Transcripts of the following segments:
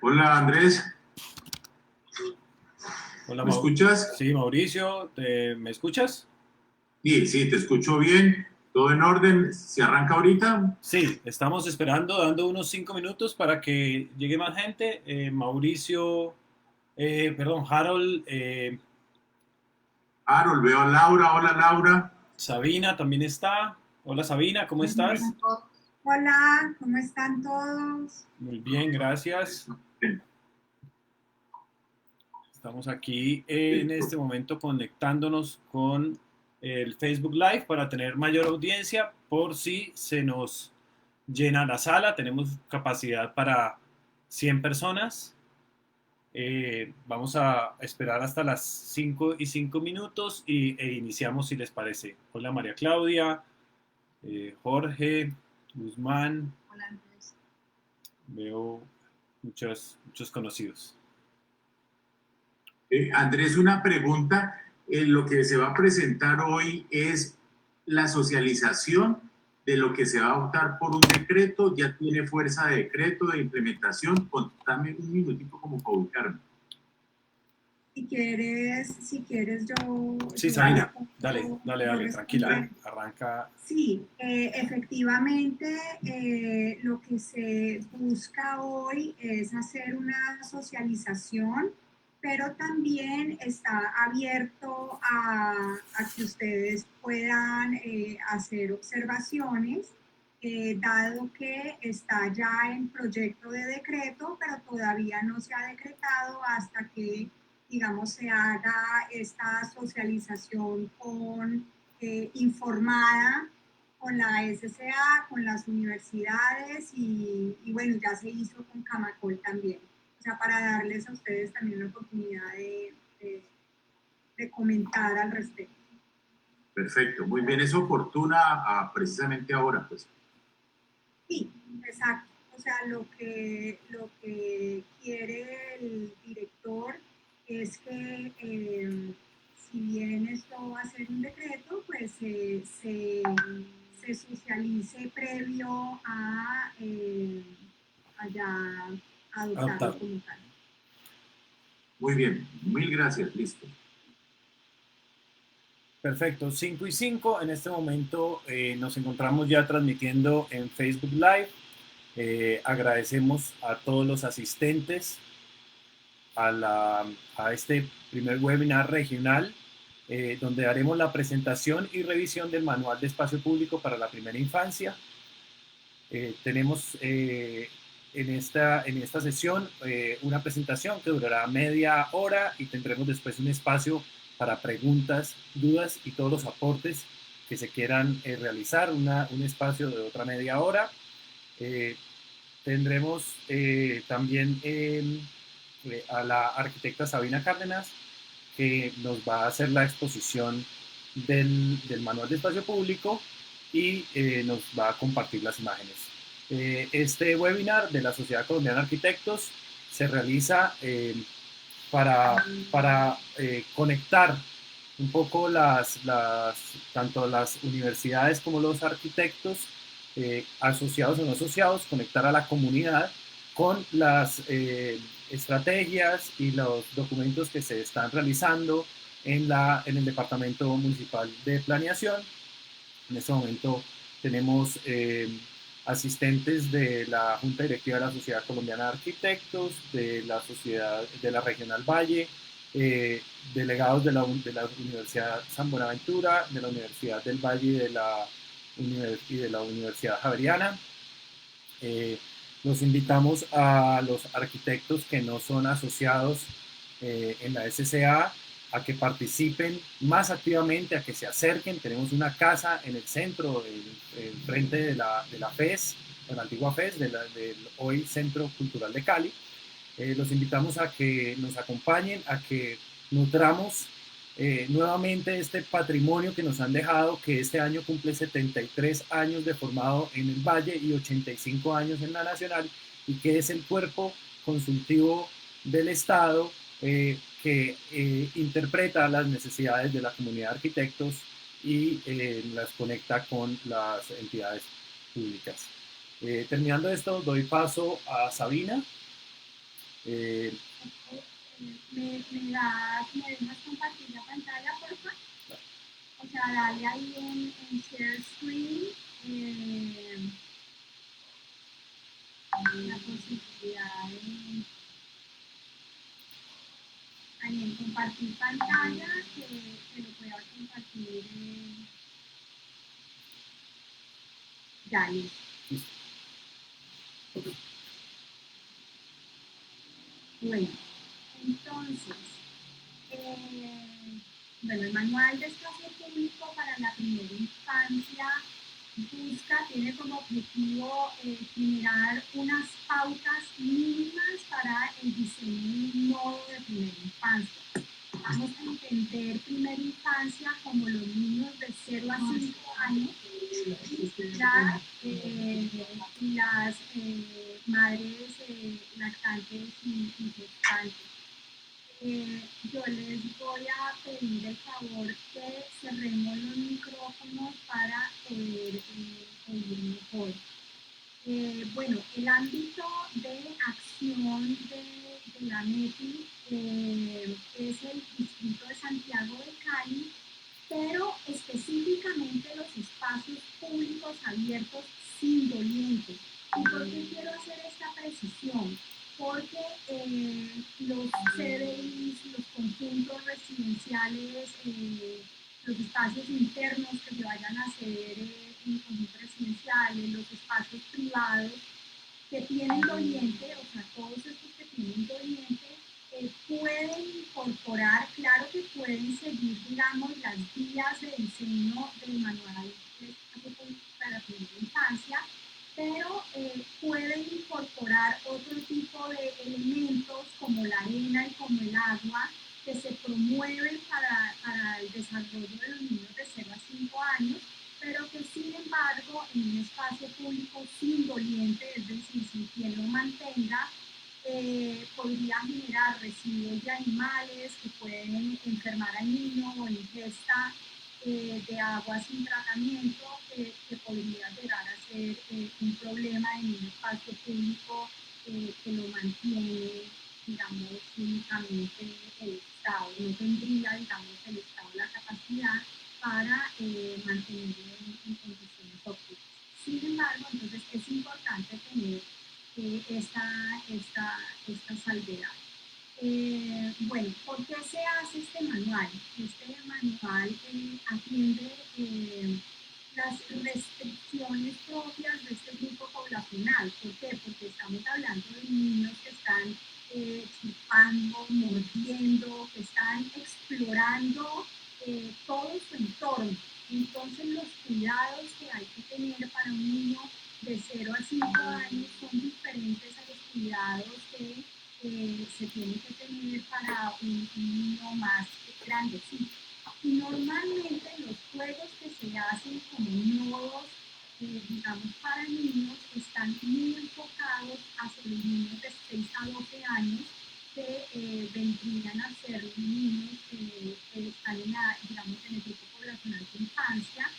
Hola Andrés, Hola, ¿me escuchas? sí, Mauricio, ¿me escuchas? Sí, sí, te escucho bien, todo en orden. ¿Se arranca ahorita? Sí, estamos esperando, dando unos 5 minutos para que llegue más gente. Mauricio, perdón, Harold, Harold, veo a Laura. Hola Laura. Sabina también está. Hola Sabina, ¿cómo estás? Hola, ¿cómo están todos? Muy bien, gracias. Estamos aquí en Listo. este momento conectándonos con el Facebook Live para tener mayor audiencia por si se nos llena la sala. Tenemos capacidad para 100 personas. Vamos a esperar hasta las 5:05 e iniciamos si les parece. Hola María Claudia, Jorge, Guzmán, Hola, Andrés. veo muchos conocidos. Andrés, una pregunta. Lo que se va a presentar hoy es la socialización de lo que se va a votar por un decreto. Ya tiene fuerza de decreto de implementación. Contame un minutito como para ubicarme. Si quieres, Sí, yo Sabina, respondo, yo dale, tranquila, respondo. arranca. Sí, efectivamente, lo que se busca hoy es hacer una socialización, pero también está abierto a que ustedes puedan hacer observaciones, dado que está ya en proyecto de decreto, pero todavía no se ha decretado hasta que, digamos, se haga esta socialización informada con la SCA, con las universidades y bueno, ya se hizo con Camacol también. O sea, para darles a ustedes también la oportunidad de comentar al respecto. Perfecto, muy bien, es oportuna precisamente ahora, pues. Sí, exacto. O sea, lo que quiere el director es que, si bien esto va a ser un decreto, pues se socialice previo a ya adoptarlo Adoptarlo. como tal. Muy bien, mil gracias, listo. Perfecto, 5:05. En este momento nos encontramos ya transmitiendo en Facebook Live. Agradecemos a todos los asistentes a este primer webinar regional, donde haremos la presentación y revisión del Manual de Espacio Público para la Primera Infancia. Tenemos en esta sesión una presentación que durará media hora y tendremos después un espacio para preguntas, dudas y todos los aportes que se quieran realizar, un espacio de otra media hora. Tendremos también a la arquitecta Sabina Cárdenas, que nos va a hacer la exposición del Manual de Espacio Público y nos va a compartir las imágenes. Este webinar de la Sociedad Colombiana de Arquitectos se realiza para conectar un poco tanto las universidades como los arquitectos, asociados o no asociados, conectar a la comunidad con las estrategias y los documentos que se están realizando en el Departamento Municipal de Planeación. En este momento tenemos asistentes de la Junta Directiva de la Sociedad Colombiana de Arquitectos, de la Sociedad de la Regional Valle, delegados de la Universidad San Buenaventura, de la Universidad del Valle y de la Universidad Javeriana. Los invitamos a los arquitectos que no son asociados en la SCA a que participen más activamente, a que se acerquen. Tenemos una casa en el centro, en frente de la FES, de la antigua FES, del hoy Centro Cultural de Cali. Los invitamos a que nos acompañen, a que nutramos nuevamente este patrimonio que nos han dejado, que este año cumple 73 años de formado en el Valle y 85 años en la Nacional, y que es el cuerpo consultivo del Estado que interpreta las necesidades de la comunidad de arquitectos y las conecta con las entidades públicas. Terminando esto, doy paso a Sabina. ¿Me dejas compartir la pantalla, por favor? O sea, dale ahí en share screen la posibilidad de ahí en compartir pantalla, que lo pueda compartir. Ya, listo. Bueno, entonces, bueno, el manual de espacio público para la primera infancia tiene como objetivo generar unas pautas mínimas para el diseño de un modo de primera infancia. Vamos a entender primera infancia como los niños de 0 a 5 años, ya las madres lactantes y gestantes. Yo les voy a pedir el favor que cerremos los micrófonos para poder oír mejor. Bueno, el ámbito de acción de la MEPI es el Distrito de Santiago de Cali, pero específicamente los espacios públicos abiertos sin dolientes. ¿Y por qué quiero hacer esta precisión? Porque los CDIs, los conjuntos residenciales, los espacios internos que se vayan a hacer en conjuntos residenciales, los espacios privados que tienen doliente, o sea, todos estos que tienen doliente, pueden incorporar, claro que pueden seguir, digamos, las guías de diseño del manual para la primera infancia, pero pueden incorporar otro tipo de elementos como la arena y como el agua que se promueven para el desarrollo de los niños de 0 a 5 años, pero que sin embargo en un espacio público sin doliente, es decir, sin quien lo mantenga, podría generar residuos de animales que pueden enfermar al niño o ingesta de agua sin tratamiento que podría llegar a ser un problema en un espacio público que lo mantiene, digamos, únicamente el Estado. No tendría, digamos, el Estado la capacidad para mantenerlo en condiciones óptimas. Sin embargo, entonces es importante tener esta salvedad. Bueno, ¿por qué se hace este manual? Este manual atiende las restricciones propias de este grupo poblacional. ¿Por qué? Porque estamos hablando de niños que están chupando, mordiendo, que están explorando todo su entorno. Entonces los cuidados que hay que tener para un niño de 0 a 5 años son diferentes a los cuidados que se tienen que tener para un niño más grandecito. Y normalmente los juegos que se hacen como nodos, digamos, para niños, están muy enfocados hacia los niños de 6 a 12 años, que vendrían a ser los niños que están en digamos, en el grupo poblacional de infancia,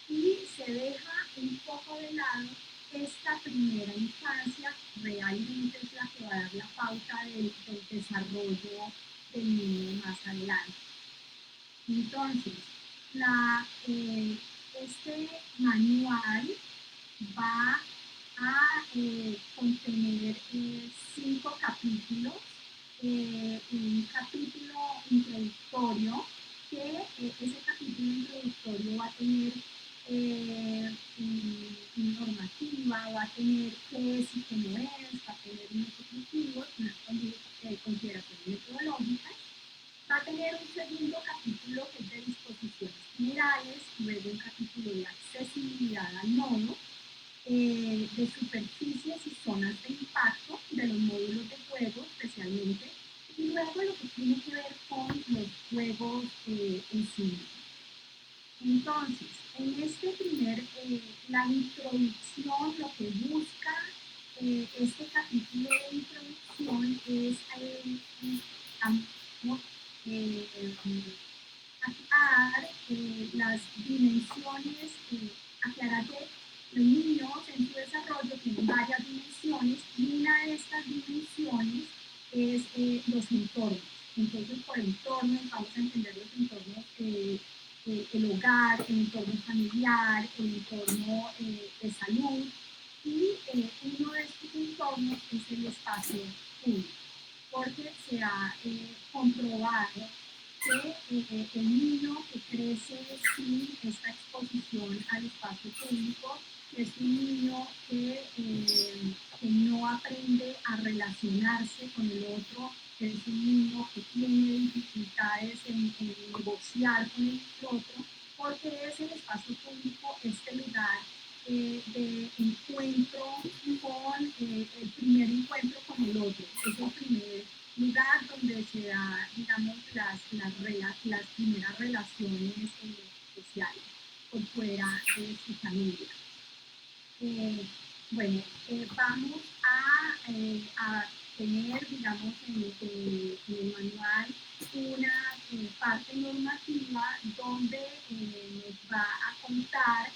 y se deja un poco de lado esta primera infancia, realmente es la que va a dar la pauta del desarrollo del niño más adelante. Entonces, este manual va a contener 5 capítulos, un capítulo introductorio, que ese capítulo introductorio va a tener normativa, va a tener qué es y qué no es, va a tener unos objetivos, unas consideraciones metodológicas. Va a tener un segundo capítulo que es de disposiciones generales, luego un capítulo de accesibilidad al nodo, de superficies y zonas de impacto de los módulos de juego especialmente, y luego lo que tiene que ver con los juegos en sí. Entonces, en este primer, la introducción, lo que busca este capítulo de introducción es aclarar las dimensiones, aclarar que los niños en su desarrollo tienen varias dimensiones, y una de estas dimensiones es los entornos. Entonces, por entornos vamos a entender los entornos, el hogar, el entorno familiar, el entorno de salud, y uno de estos entornos es el espacio público, porque se ha comprobado que el niño que crece sin esta exposición al espacio público es un niño que no aprende a relacionarse con el otro, que es un niño que tiene dificultades en negociar con el otro, porque es el espacio público este lugar de encuentro con el primer encuentro con el otro, es el primer lugar donde se da, digamos, las primeras relaciones sociales por fuera de su familia. Bueno, vamos a tener, digamos, en el manual una parte normativa donde nos va a contar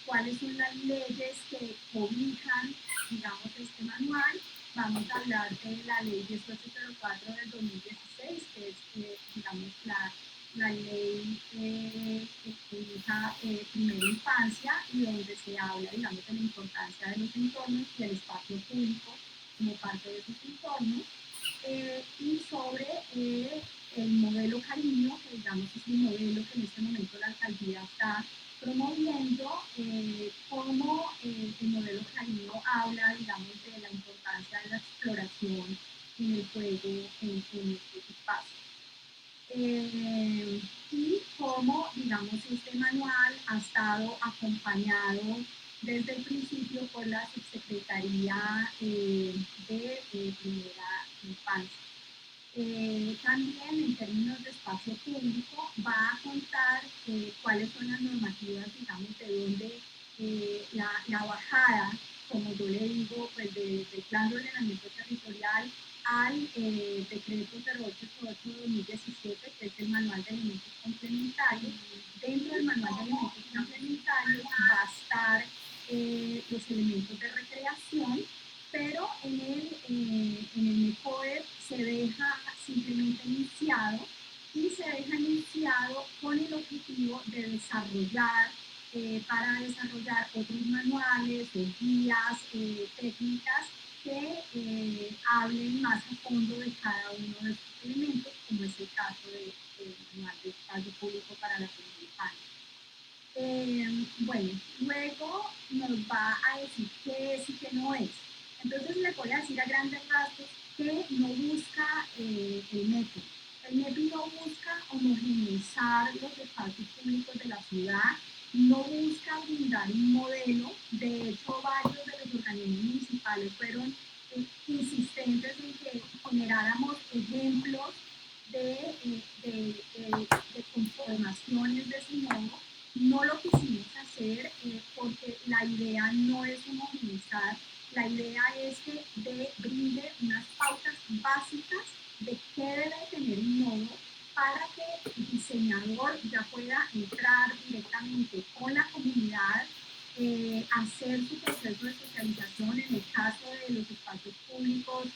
cuáles son las leyes que cobijan, digamos, este manual. Vamos a hablar de la ley 1804 del 2016, que es, digamos, la ley que cobija primera infancia y donde se habla, digamos, de la importancia de los entornos y el espacio público como parte de esos entornos, y sobre el modelo Cariño, que digamos es un modelo que en este momento la alcaldía está promoviendo, cómo el modelo Cariño habla, digamos, de la importancia de la exploración en el juego en estos espacios. Y cómo, digamos, este manual ha estado acompañado desde el principio por la Subsecretaría de Primera Infancia. También en términos de espacio público va a contar cuáles son las normativas, digamos, de donde la bajada, como yo le digo, pues del plan de ordenamiento territorial al decreto 0888-2017, que es el manual de elementos complementarios. Dentro del manual de elementos complementarios va a estar los elementos de recreación, pero en el MECODER se deja simplemente iniciado, y se deja iniciado con el objetivo de desarrollar, para desarrollar otros manuales o guías técnicas que hablen más a fondo de cada uno de estos elementos, como es el caso del manual de espacio público para la primera infancia. Bueno, luego nos va a decir qué es y qué no es. Entonces le voy a decir a grandes rasgos que no busca el MEPI. El MEPI no busca homogeneizar los espacios públicos de la ciudad, no busca brindar un modelo. De hecho, varios de los organismos municipales fueron insistentes en que generáramos ejemplos de conformaciones de ese modo. No lo quisimos hacer porque la idea no es homogeneizar, la idea es que brinde unas pautas básicas de qué debe tener un nodo para que el diseñador ya pueda entrar directamente con la comunidad, hacer su proceso de socialización en el caso de los espacios públicos,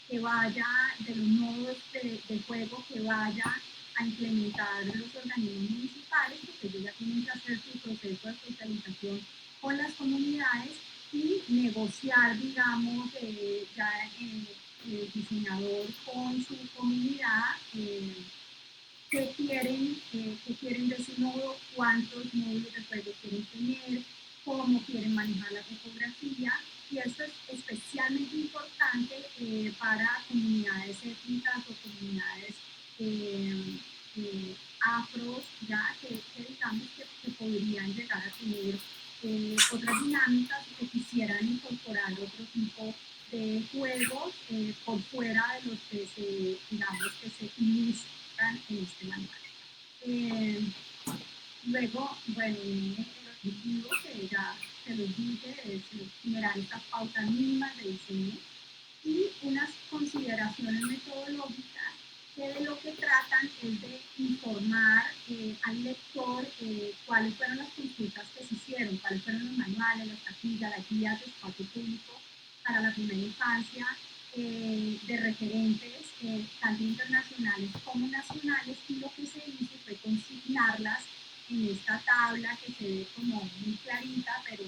que vaya, de los nodos de juego que vaya a implementar los organismos municipales, porque ellos ya tienen que hacer su proceso de socialización con las comunidades y negociar, digamos, ya el diseñador con su comunidad, qué quieren de su nodo, cuántos módulos de juego quieren tener, cómo quieren manejar la topografía. Y esto es especialmente importante para comunidades étnicas o comunidades afros, ya que digamos que podrían llegar a tener otras dinámicas, que quisieran incorporar otro tipo de juegos por fuera de los que digamos que se ilustran en este manual. Luego, bueno, el objetivo que ya se los dije es generar estas pautas mínimas de diseño y unas consideraciones metodológicas que de lo que tratan es de informar al lector cuáles fueron las consultas que se hicieron, cuáles fueron los manuales, las taquillas, las guías de espacio público para la primera infancia, de referentes, tanto internacionales como nacionales, y lo que se hizo fue consignarlas en esta tabla que se ve como muy clarita, pero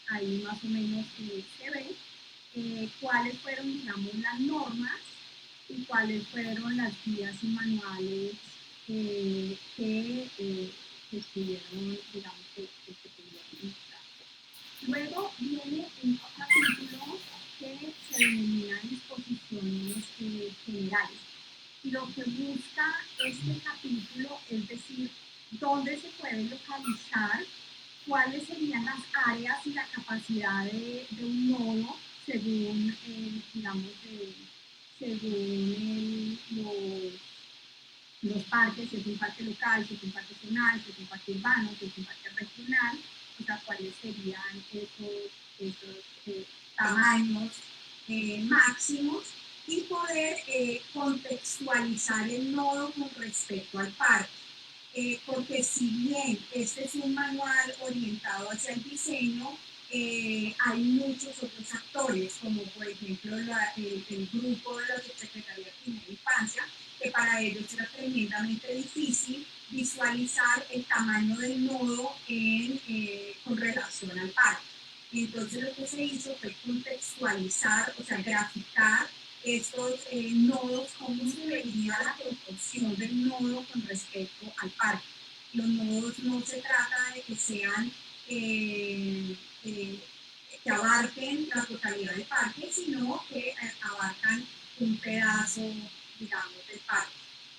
ahí más o menos se ve cuáles fueron, digamos, las normas y cuáles fueron las guías y manuales que estuvieron, digamos, que se pudieron mostrar. Luego viene un capítulo que se denomina disposiciones generales. Y lo que busca este capítulo es decir, dónde se puede localizar, cuáles serían las áreas y la capacidad de un nodo según, digamos, según los parques, si es un parque local, si es un parque zonal, si es un parque urbano, si es un parque regional, o sea, cuáles serían esos tamaños máximos y poder contextualizar el nodo con respecto al parque. Porque si bien este es un manual orientado hacia el diseño, hay muchos otros actores, como por ejemplo el grupo de la Subsecretaría de Primera Infancia, que para ellos era tremendamente difícil visualizar el tamaño del nodo con relación al parque. Entonces lo que se hizo fue contextualizar, o sea, graficar estos nodos, cómo se vería la proporción del nodo con respecto al parque. Los nodos no se trata de que sean, que abarquen la totalidad del parque, sino que abarcan un pedazo, digamos, del parque.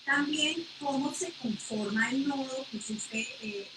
También cómo se conforma el nodo, que es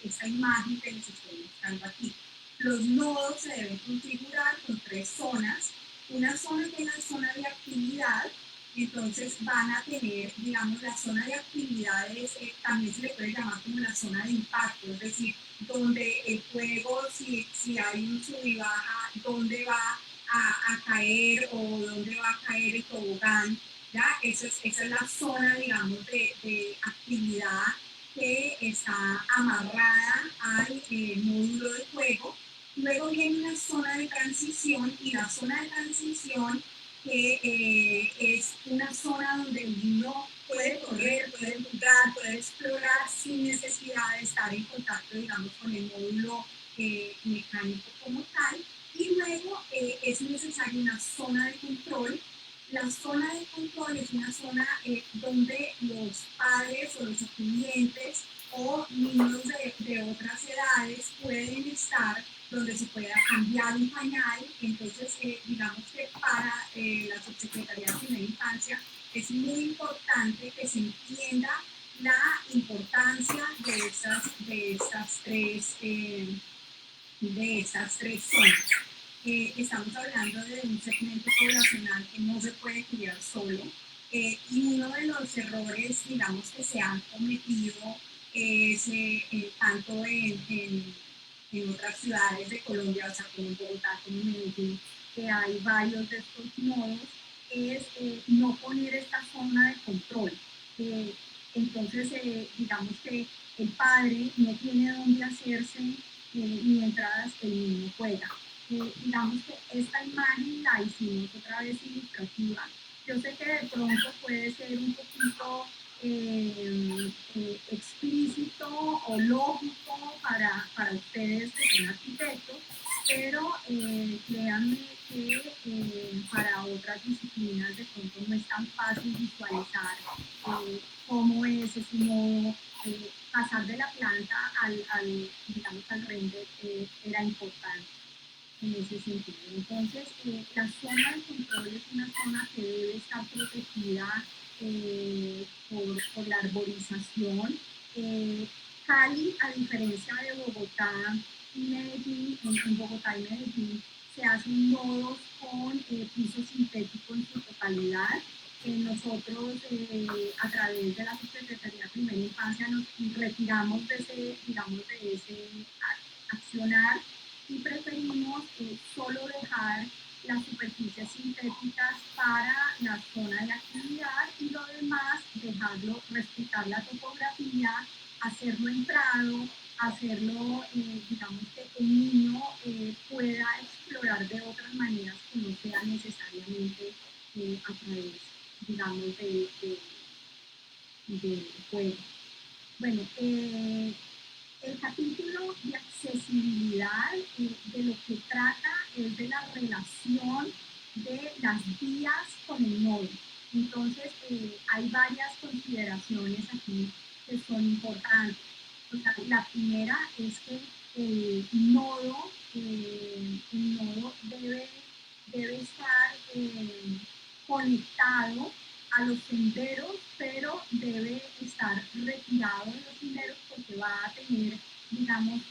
esta imagen que les estoy mostrando aquí. Los nodos se deben configurar con 3 zonas. Una zona que es la zona de actividad, entonces van a tener, digamos, la zona de actividades, también se le puede llamar como la zona de impacto, es decir, donde el juego, si hay un sub y baja, dónde va a caer o dónde va a caer el tobogán, ¿ya? Esa es la zona, digamos, de actividad que está amarrada al módulo de juego. Luego viene una zona de transición y la zona de transición que es una zona donde el niño puede correr, puede jugar, puede explorar sin necesidad de estar en contacto, digamos, con el módulo mecánico como tal. Y luego es necesaria una zona de control. La zona de control es una zona donde los padres o los clientes o niños de otras edades pueden estar, donde se pueda cambiar un pañal. Entonces, digamos que para la Subsecretaría de Primera Infancia es muy importante que se entienda la importancia de estas tres zonas. Estamos hablando de un segmento poblacional que no se puede criar solo. Y uno de los errores, digamos, que se han cometido es tanto en otras ciudades de Colombia, o sea, como en Bogotá, como en Medellín, que hay varios de estos nodos, es no poner esta zona de control. Entonces, digamos que el padre no tiene dónde hacerse mientras el niño juega. Digamos que esta imagen la hicimos otra vez ilustrativa. Yo sé que de pronto puede ser un poquito explícito o lógico para ustedes que son arquitectos, pero créanme que para otras disciplinas de pronto no es tan fácil visualizar cómo es ese modo. Pasar de la planta digamos, al render era importante en ese sentido. Entonces, la zona de control es una zona que debe estar protegida por la arborización. Cali, a diferencia de Bogotá y Medellín, en Bogotá y Medellín se hacen nodos con piso sintético en su totalidad. Nosotros, a través de la Subsecretaría de Primera Infancia, nos retiramos de ese accionar y preferimos solo dejar las superficies sintéticas para la zona de actividad y lo demás dejarlo, respetar la topografía, hacerlo en prado, hacerlo, digamos que el niño pueda explorar de otras maneras que no sea necesariamente a través, digamos, del juego. Bueno, el capítulo de accesibilidad de lo que trata es de la relación de las vías con el nodo. Entonces, hay varias consideraciones aquí que son importantes. O sea, la primera es que el nodo debe estar conectado a los senderos, pero debe estar retirado de los senderos porque va a tener, digamos,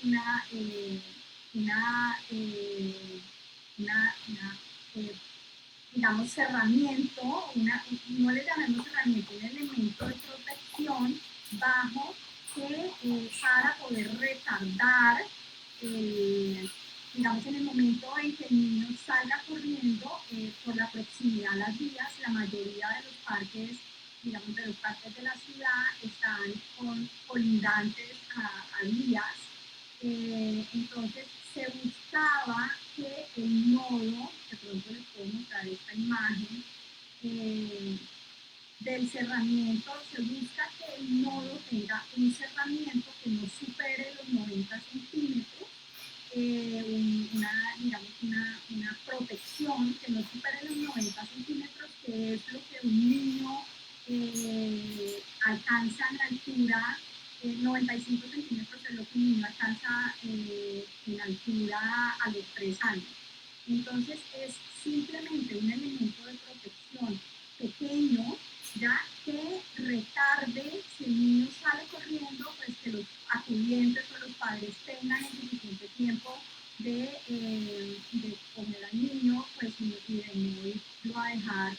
digamos, cerramiento, no le llamemos cerramiento, un elemento de protección bajo que para poder retardar digamos, en el momento en que el niño salga corriendo por la proximidad a las vías, la mayoría de los parques, digamos, de los parques de la ciudad están colindantes a vías. Entonces se buscaba que el nodo, de pronto les puedo mostrar esta imagen, del cerramiento, se busca que el nodo tenga un cerramiento que no supere los 90 centímetros, digamos, una protección que no supere los 90 centímetros, que es lo que un niño alcanza en altura. 95 centímetros es lo que un niño alcanza en altura a los 3 años. Entonces es simplemente un elemento de protección pequeño, ya que retarde, si el niño sale corriendo, pues que los acudientes o los padres tengan el suficiente tiempo de coger al niño, pues, y de no irlo a dejar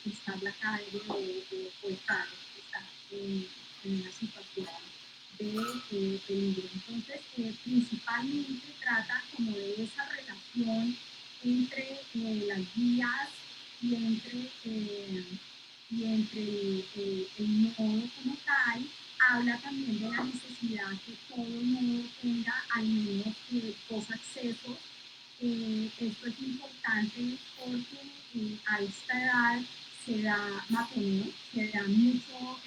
estar la calle o estar en una situación de peligro. Entonces, principalmente trata como de esa relación entre las vías y entre el nodo como tal. Habla también de la necesidad que todo nodo tenga al menos 2 accesos. Esto es importante porque a esta edad se da matoneo, se da mucho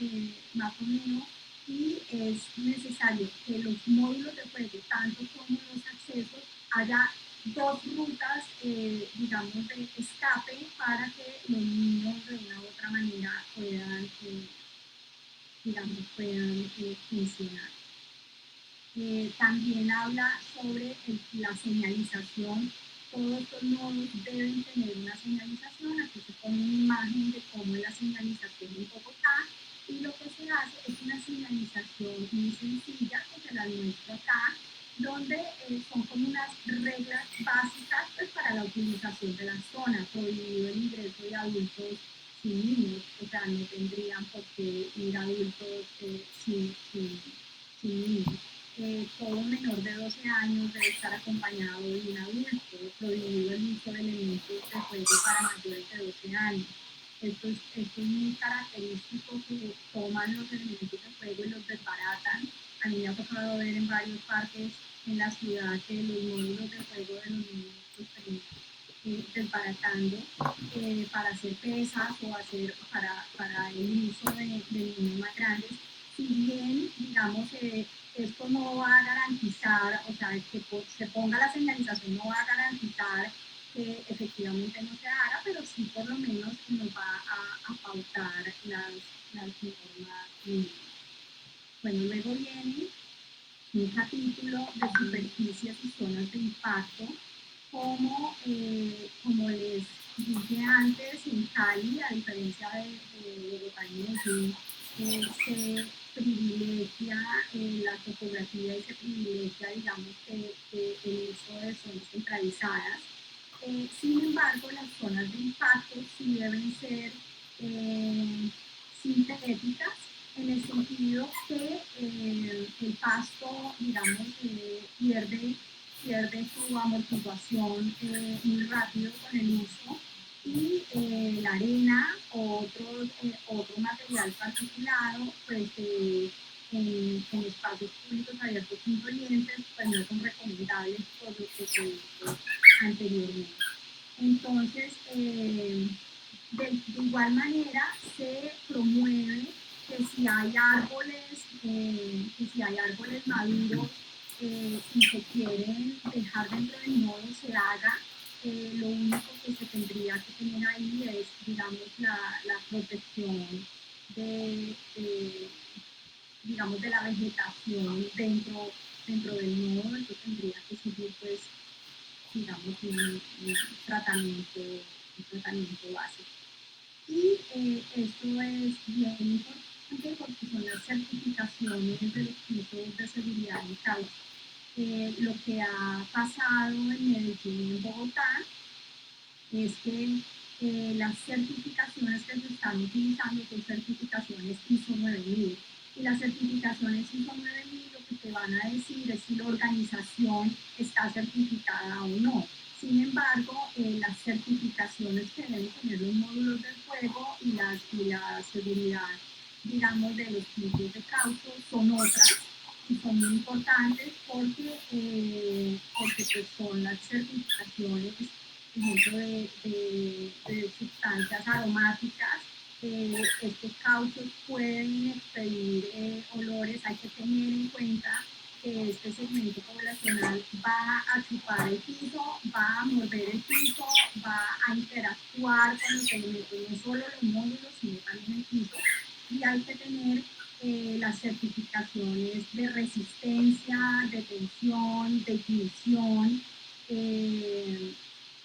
matoneo, y es necesario que los módulos de juego, tanto como los accesos, haya 2 rutas, digamos, de escape para que los niños de una u otra manera puedan, digamos, funcionar. También habla sobre la señalización. Todos estos nodos deben tener una señalización. Aquí se pone una imagen de cómo es la señalización en Bogotá, y lo que se hace es una señalización muy sencilla, que se la muestro acá, donde son como unas reglas básicas, pues, para la utilización de la zona. Prohibido el ingreso de adultos sin niños, o sea, no tendrían por qué ir adultos sin niños. Todo menor de 12 años debe estar acompañado de un adulto. Prohibido el uso de elementos de juego para mayores de 12 años. Esto es muy característico, que toman los elementos de juego y los desbaratan. A mí me ha tocado ver en varios parques en la ciudad que los módulos de juego de los niños los terminan desbaratando para hacer pesas o para el uso de niños más grandes. Si bien, digamos, esto no va a garantizar, o sea, que se ponga la señalización no va a garantizar que efectivamente no se haga, pero sí por lo menos nos va a pautar las normas mínimas. Bueno, luego viene un capítulo de superficies y zonas de impacto. Como les dije antes, en Cali, a diferencia de Bogotá y Medellín, se privilegia la topografía y se privilegia, digamos, el uso de zonas centralizadas. Sin embargo, las zonas de impacto sí deben ser sintéticas, en el sentido que el pasto, digamos, pierde su amortiguación muy rápido con el uso, y la arena o otro material particulado, pues en espacios públicos abiertos influyentes, pues no son recomendables por lo que se hizo anteriormente. Entonces, de igual manera se promueve que si hay árboles, maduros y se quieren dejar dentro del nodo, se haga. Lo único que se tendría que tener ahí es, digamos, la protección de, digamos, de la vegetación dentro del nodo. Eso tendría que seguir, pues, digamos, un tratamiento, básico. Y esto es bien importante porque son las certificaciones de los pisos de seguridad en caucho. Lo que ha pasado en Medellín y en Bogotá es que las certificaciones que se están utilizando son certificaciones ISO 9000. Y las certificaciones ISO 9000 lo que te van a decir es si la organización está certificada o no. Sin embargo, las certificaciones que deben tener los módulos del juego y la seguridad, digamos, de los tipos de caucho son otras y son muy importantes porque pues, son las certificaciones, por ejemplo, de sustancias aromáticas. Estos cauchos pueden expedir olores. Hay que tener en cuenta que este segmento poblacional va a chupar el piso, va a morder el piso, va a interactuar con los elementos, no solo los módulos, sino también el piso. Y hay que tener las certificaciones de resistencia, de tensión, de ignición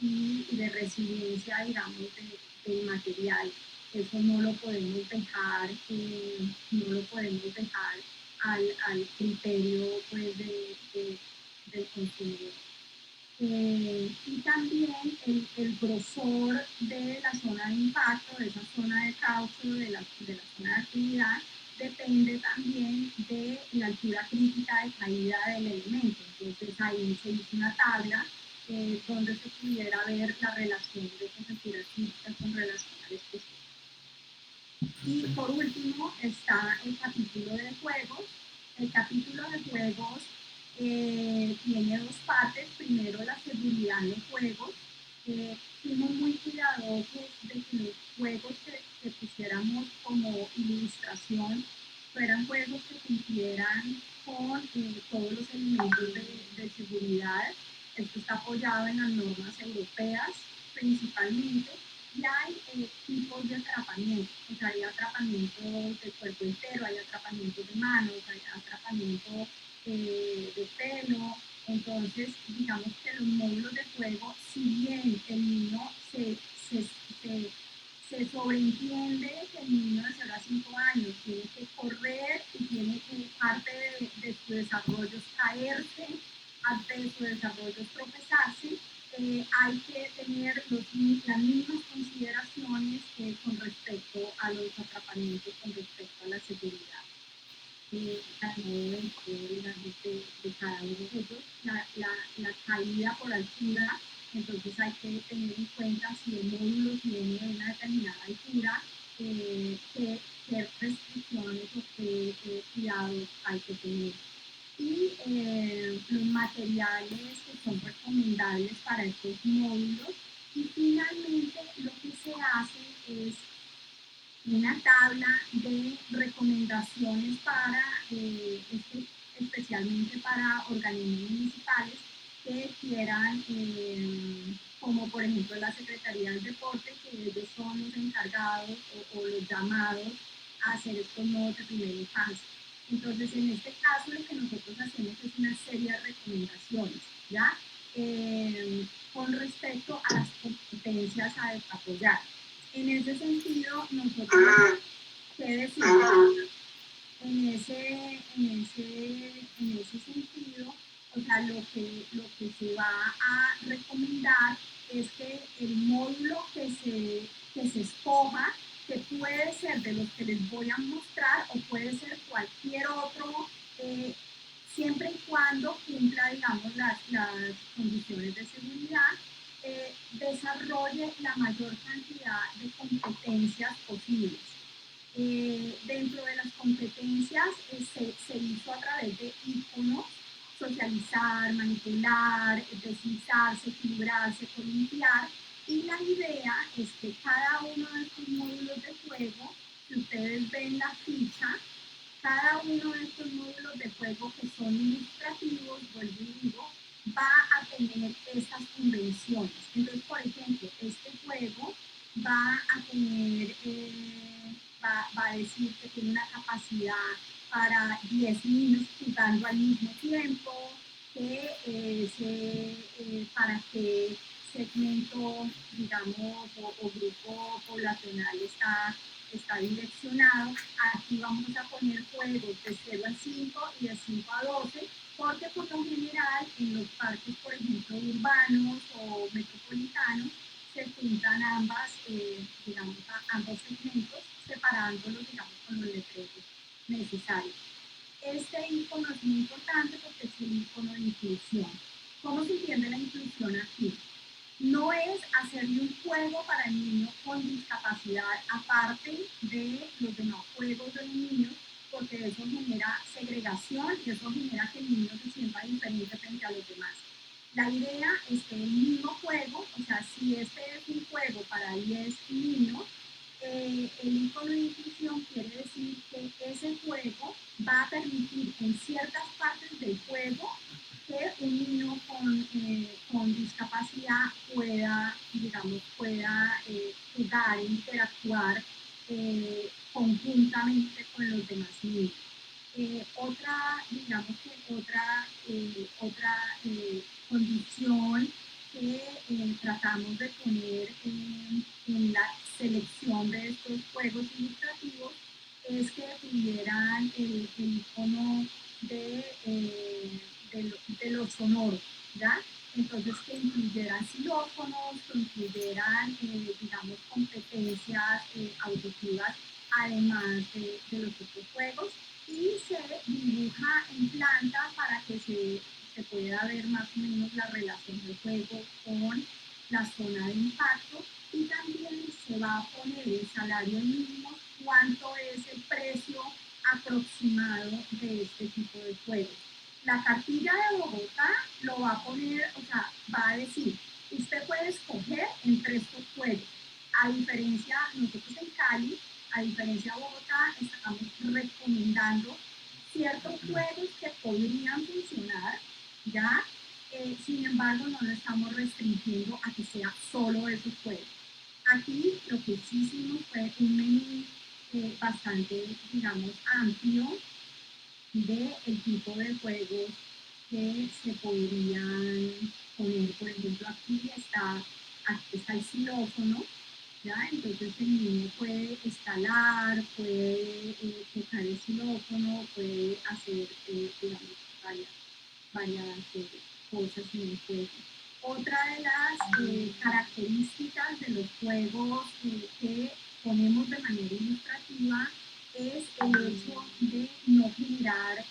y de resiliencia, digamos, del material. Eso no lo podemos dejar, al criterio, pues, del consumidor. Y también el grosor de la zona de impacto, de esa zona de caucho, de la zona de actividad, depende también de la altura crítica de caída del elemento. Entonces ahí se hizo una tabla donde se pudiera ver la relación de esas alturas críticas con relación al espesor. Y por último está el capítulo de juegos. El capítulo de juegos tiene dos partes. Primero, la seguridad en los juegos. Fuimos muy cuidadosos de que los juegos que pusiéramos como ilustración fueran juegos que cumplieran con todos los elementos de seguridad. Esto está apoyado en las normas europeas principalmente. Y hay tipos de atrapamiento. O sea, hay atrapamientos de cuerpo entero, hay atrapamientos de manos, hay atrapamiento de pelo. Entonces, digamos que los módulos de juego, si bien el niño se sobreentiende que el niño de 0 a 5 años tiene que correr y tiene que parte de su desarrollo es caerse, parte de su desarrollo es tropezarse, hay que tener las mismas consideraciones con respecto a los atrapamientos, con respecto a la seguridad. Al modo de cada uno de ellos, la caída por altura. Entonces hay que tener en cuenta si el módulo tiene una determinada altura, qué restricciones o qué cuidados hay que tener. Y los materiales que son recomendables para estos módulos. Y finalmente lo que se hace es una tabla de recomendaciones para, especialmente para organismos municipales que quieran, como por ejemplo la Secretaría del Deporte, que ellos son los encargados o los llamados a hacer estos modos de primera infancia. Entonces, en este caso, lo que nosotros hacemos es una serie de recomendaciones, ¿ya? Con respecto a las competencias a desarrollar. En ese sentido, nosotros, ¿qué decimos? En ese sentido, o sea, lo que se va a recomendar es que el módulo que se escoja, que puede ser de los que les voy a mostrar o puede ser cualquier otro, siempre y cuando cumpla, digamos, las condiciones de seguridad, desarrolle la mayor cantidad de competencias posibles. Dentro de las competencias se hizo a través de íconos: socializar, manipular, deslizarse, equilibrarse, columpiar, y Y la idea es que cada uno de estos módulos de juego, si ustedes ven la ficha, cada uno de estos módulos de juego que son ilustrativos, vuelvo y digo, va a tener estas convenciones. Entonces, por ejemplo, este juego va a tener, va a decir que tiene una capacidad para 10 niños jugando al mismo tiempo, para qué segmento, digamos, o grupo poblacional está direccionado. Aquí vamos a poner juegos de 0 a 5 y de 5 a 12, porque por lo general en los parques, por ejemplo, urbanos o metropolitanos, se juntan digamos, ambos segmentos, separándolos, digamos, con los letreros necesarios. Este icono es muy importante porque es el icono de inclusión. ¿Cómo se entiende la inclusión aquí? No es hacerle un juego para el niño con discapacidad aparte de los demás juegos de los niños, porque eso genera segregación y eso genera que el niño se sienta diferente frente a los demás. La idea es que el mismo juego, o sea, si este es un juego para 10 niños, el icono de inclusión quiere decir que ese juego va a permitir en ciertas partes del juego que un niño con discapacidad pueda, digamos, jugar, interactuar conjuntamente con los demás niños. Otra condición que tratamos de poner en la selección de estos juegos ilustrativos es que tuvieran el icono de los sonoros, ¿ya? Entonces, que incluyeran xilófonos, que incluyeran, digamos, competencias auditivas, además de los otros juegos, y se dibuja en planta para que se pueda ver más o menos la relación del juego con la zona de impacto, y también se va a poner el salario mínimo, cuánto es el precio aproximado de este tipo de juegos. La cartilla de Bogotá lo va a poner, o sea, va a decir, usted puede escoger entre estos juegos. A diferencia, nosotros en Cali, a diferencia de Bogotá, estamos recomendando ciertos juegos que podrían funcionar, ¿ya? Sin embargo, no lo estamos restringiendo a que sea solo esos juegos. Aquí lo que sí hicimos fue un menú bastante, digamos, amplio del tipo de juegos que se podrían poner. Por ejemplo, aquí está el xilófono, ¿ya? Entonces el niño puede escalar, puede tocar el xilófono, puede hacer, digamos, varias cosas en el juego. Otra de las características de los juegos que ponemos de manera ilustrativa es el hecho de no generar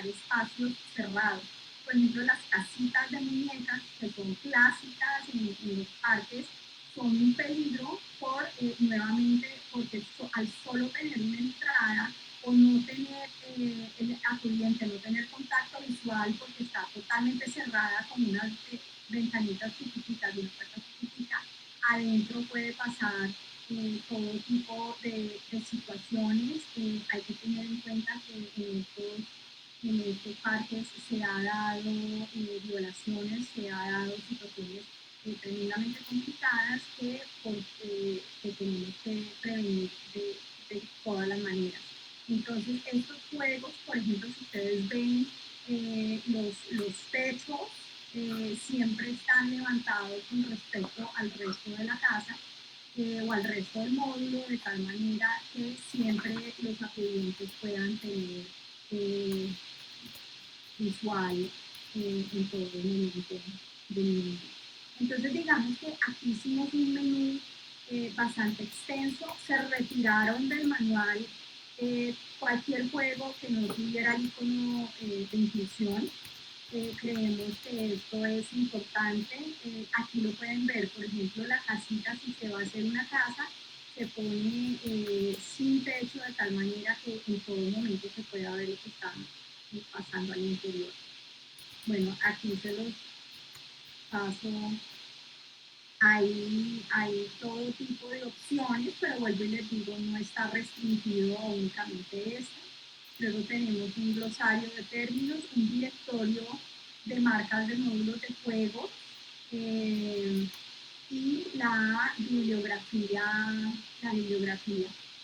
espacios cerrados. Por ejemplo, las casitas de muñecas, que son clásicas en los parques, son un peligro nuevamente, porque al solo tener una entrada o no tener el acudiente, no tener contacto visual, porque está totalmente cerrada con unas ventanitas chiquititas y una puerta chiquitita, adentro puede pasar todo tipo de situaciones. Hay que tener en cuenta que en estos parques se ha dado violaciones, se ha dado situaciones tremendamente complicadas que tenemos que prevenir de todas las maneras. Entonces, estos juegos, por ejemplo, si ustedes ven los techos, siempre están levantados con respecto al resto de la casa o al resto del módulo, de tal manera que siempre los acudientes puedan tener visual en todo el momento del menú. Entonces, digamos que aquí hicimos un menú bastante extenso. Se retiraron del manual cualquier juego que no tuviera el icono de inclusión. Creemos que esto es importante. Aquí lo pueden ver, por ejemplo, la casita, si se va a hacer una casa, se pone sin techo, de tal manera que en todo momento se pueda ver lo que está pasando al interior. Bueno, aquí se los paso hay todo tipo de opciones, pero vuelvo y les digo, no está restringido a únicamente esta. Luego tenemos un glosario de términos, un directorio de marcas de módulos de juego, y la bibliografía.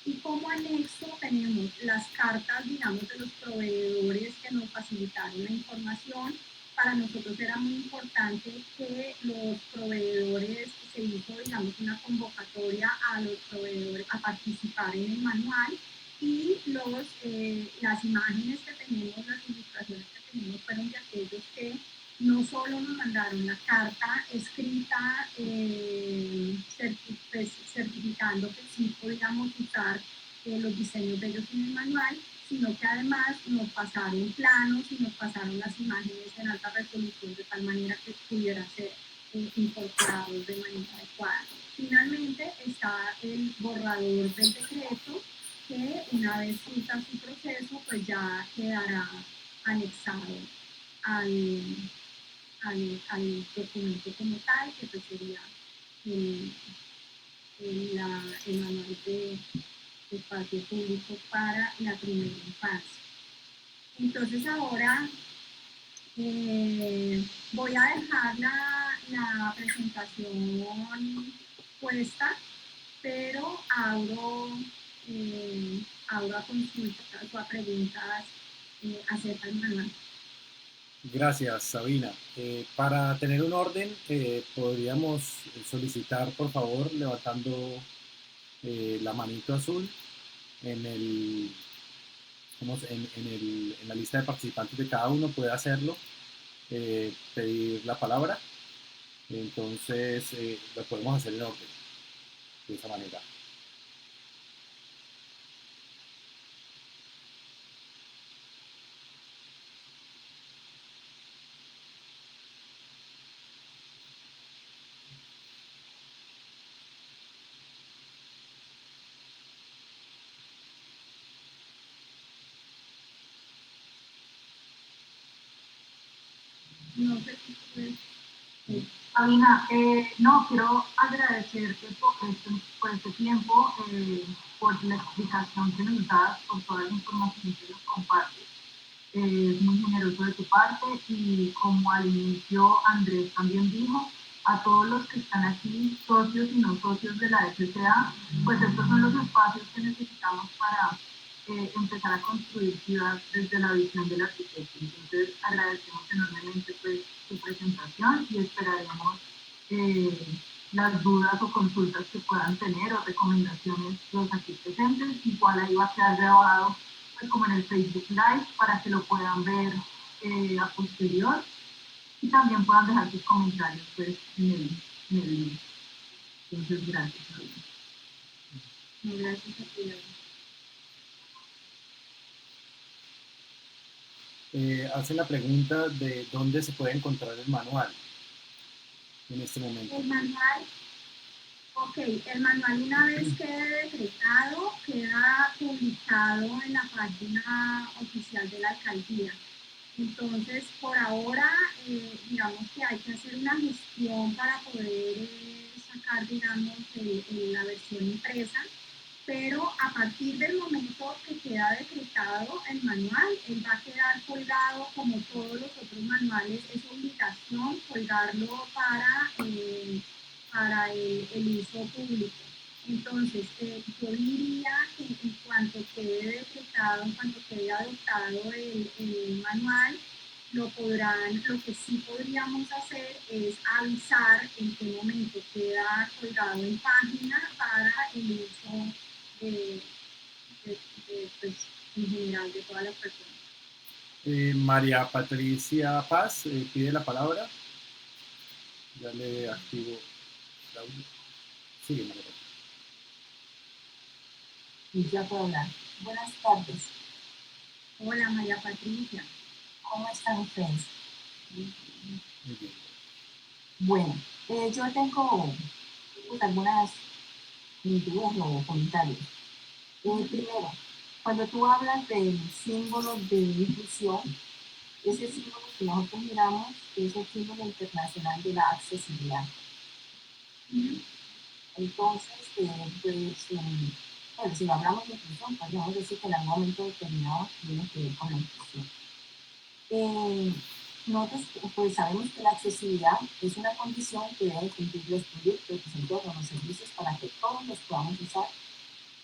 Y como anexo tenemos las cartas, digamos, de los proveedores que nos facilitaron la información. Para nosotros era muy importante que los proveedores, se hizo, digamos, una convocatoria a los proveedores a participar en el manual, y las imágenes que tenemos, las ilustraciones que tenemos fueron de aquellos que no solo nos mandaron la carta escrita certificando que sí podíamos usar los diseños de ellos en el manual, sino que además nos pasaron planos y nos pasaron las imágenes en alta resolución de tal manera que pudiera ser incorporados de manera adecuada. Finalmente está el borrador del decreto, que una vez surta su proceso, pues ya quedará anexado al documento como tal, que pues sería el, el manual de espacio público para la primera infancia. Entonces ahora voy a dejar la presentación puesta, pero abro a consultas o a preguntas acerca del manual. Gracias, Sabina. Para tener un orden, podríamos solicitar, por favor, levantando la manito azul en la lista de participantes de cada uno, puede hacerlo, pedir la palabra. Entonces, lo podemos hacer en orden, de esa manera. No sé si puedes. Abina, no, quiero agradecerte por este tiempo, por la explicación que nos das, por toda la información que nos compartes. Es muy generoso de tu parte, y como al inicio Andrés también dijo, a todos los que están aquí, socios y no socios de la FCA, pues estos son los espacios que necesitamos para empezar a construir ciudad desde la visión del arquitecto. Entonces agradecemos enormemente pues su presentación, y esperaremos las dudas o consultas que puedan tener, o recomendaciones los aquí presentes. Igual ahí va a quedar grabado pues como en el Facebook Live, para que lo puedan ver a posterior, y también puedan dejar sus comentarios pues en el link. Entonces gracias. Gracias a ti. Hace la pregunta de dónde se puede encontrar el manual en este momento. El manual, el manual, una vez quede decretado, queda publicado en la página oficial de la alcaldía. Entonces, por ahora, digamos que hay que hacer una gestión para poder sacar, digamos, la versión impresa, pero a partir del momento que queda decretado el manual, él va a quedar colgado como todos los otros manuales. Es obligación colgarlo para el uso público. Entonces, yo diría que en cuanto quede decretado, en cuanto quede adoptado el manual, lo que sí podríamos hacer es avisar en qué momento queda colgado en página para el uso pues, en general de todas las personas. María Patricia Paz pide la palabra. Ya le activo la audio. Sigue, María Patricia. Y ya puedo hablar. Buenas tardes. Hola, María Patricia. ¿Cómo están ustedes? Muy bien. Bueno, yo tengo pues, algunas dudas o comentarios. Primero, cuando tú hablas del símbolo de inclusión, ese símbolo que nosotros miramos es el símbolo internacional de la accesibilidad. Entonces, bueno, si hablamos de inclusión, podríamos decir que en algún momento determinado tiene que ver con la inclusión. Nosotros pues sabemos que la accesibilidad es una condición que deben cumplir los proyectos, los entornos, los servicios para que todos los podamos usar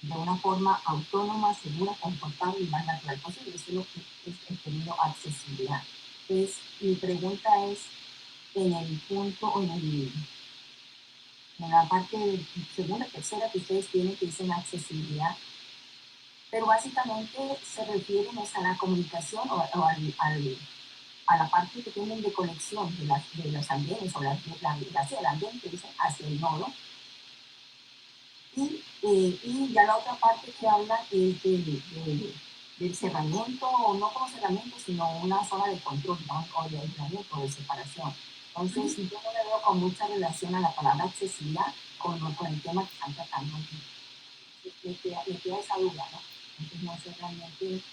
de una forma autónoma, segura, confortable y más natural posible. Eso es lo que es el término accesibilidad. Entonces, mi pregunta es, en el punto o en la parte segunda, tercera que ustedes tienen que dicen accesibilidad, pero básicamente se refieren a la comunicación o a la parte que tienen de conexión de los andenes o hacia el andén, dicen, hacia el nodo. Y ya la otra parte que habla es del cerramiento, no como cerramiento, sino una zona de control, ¿no? O de aislamiento o de separación. Entonces, yo no le veo con mucha relación a la palabra accesibilidad con el tema que están tratando. Me queda esa duda, ¿no? Entonces, no sé realmente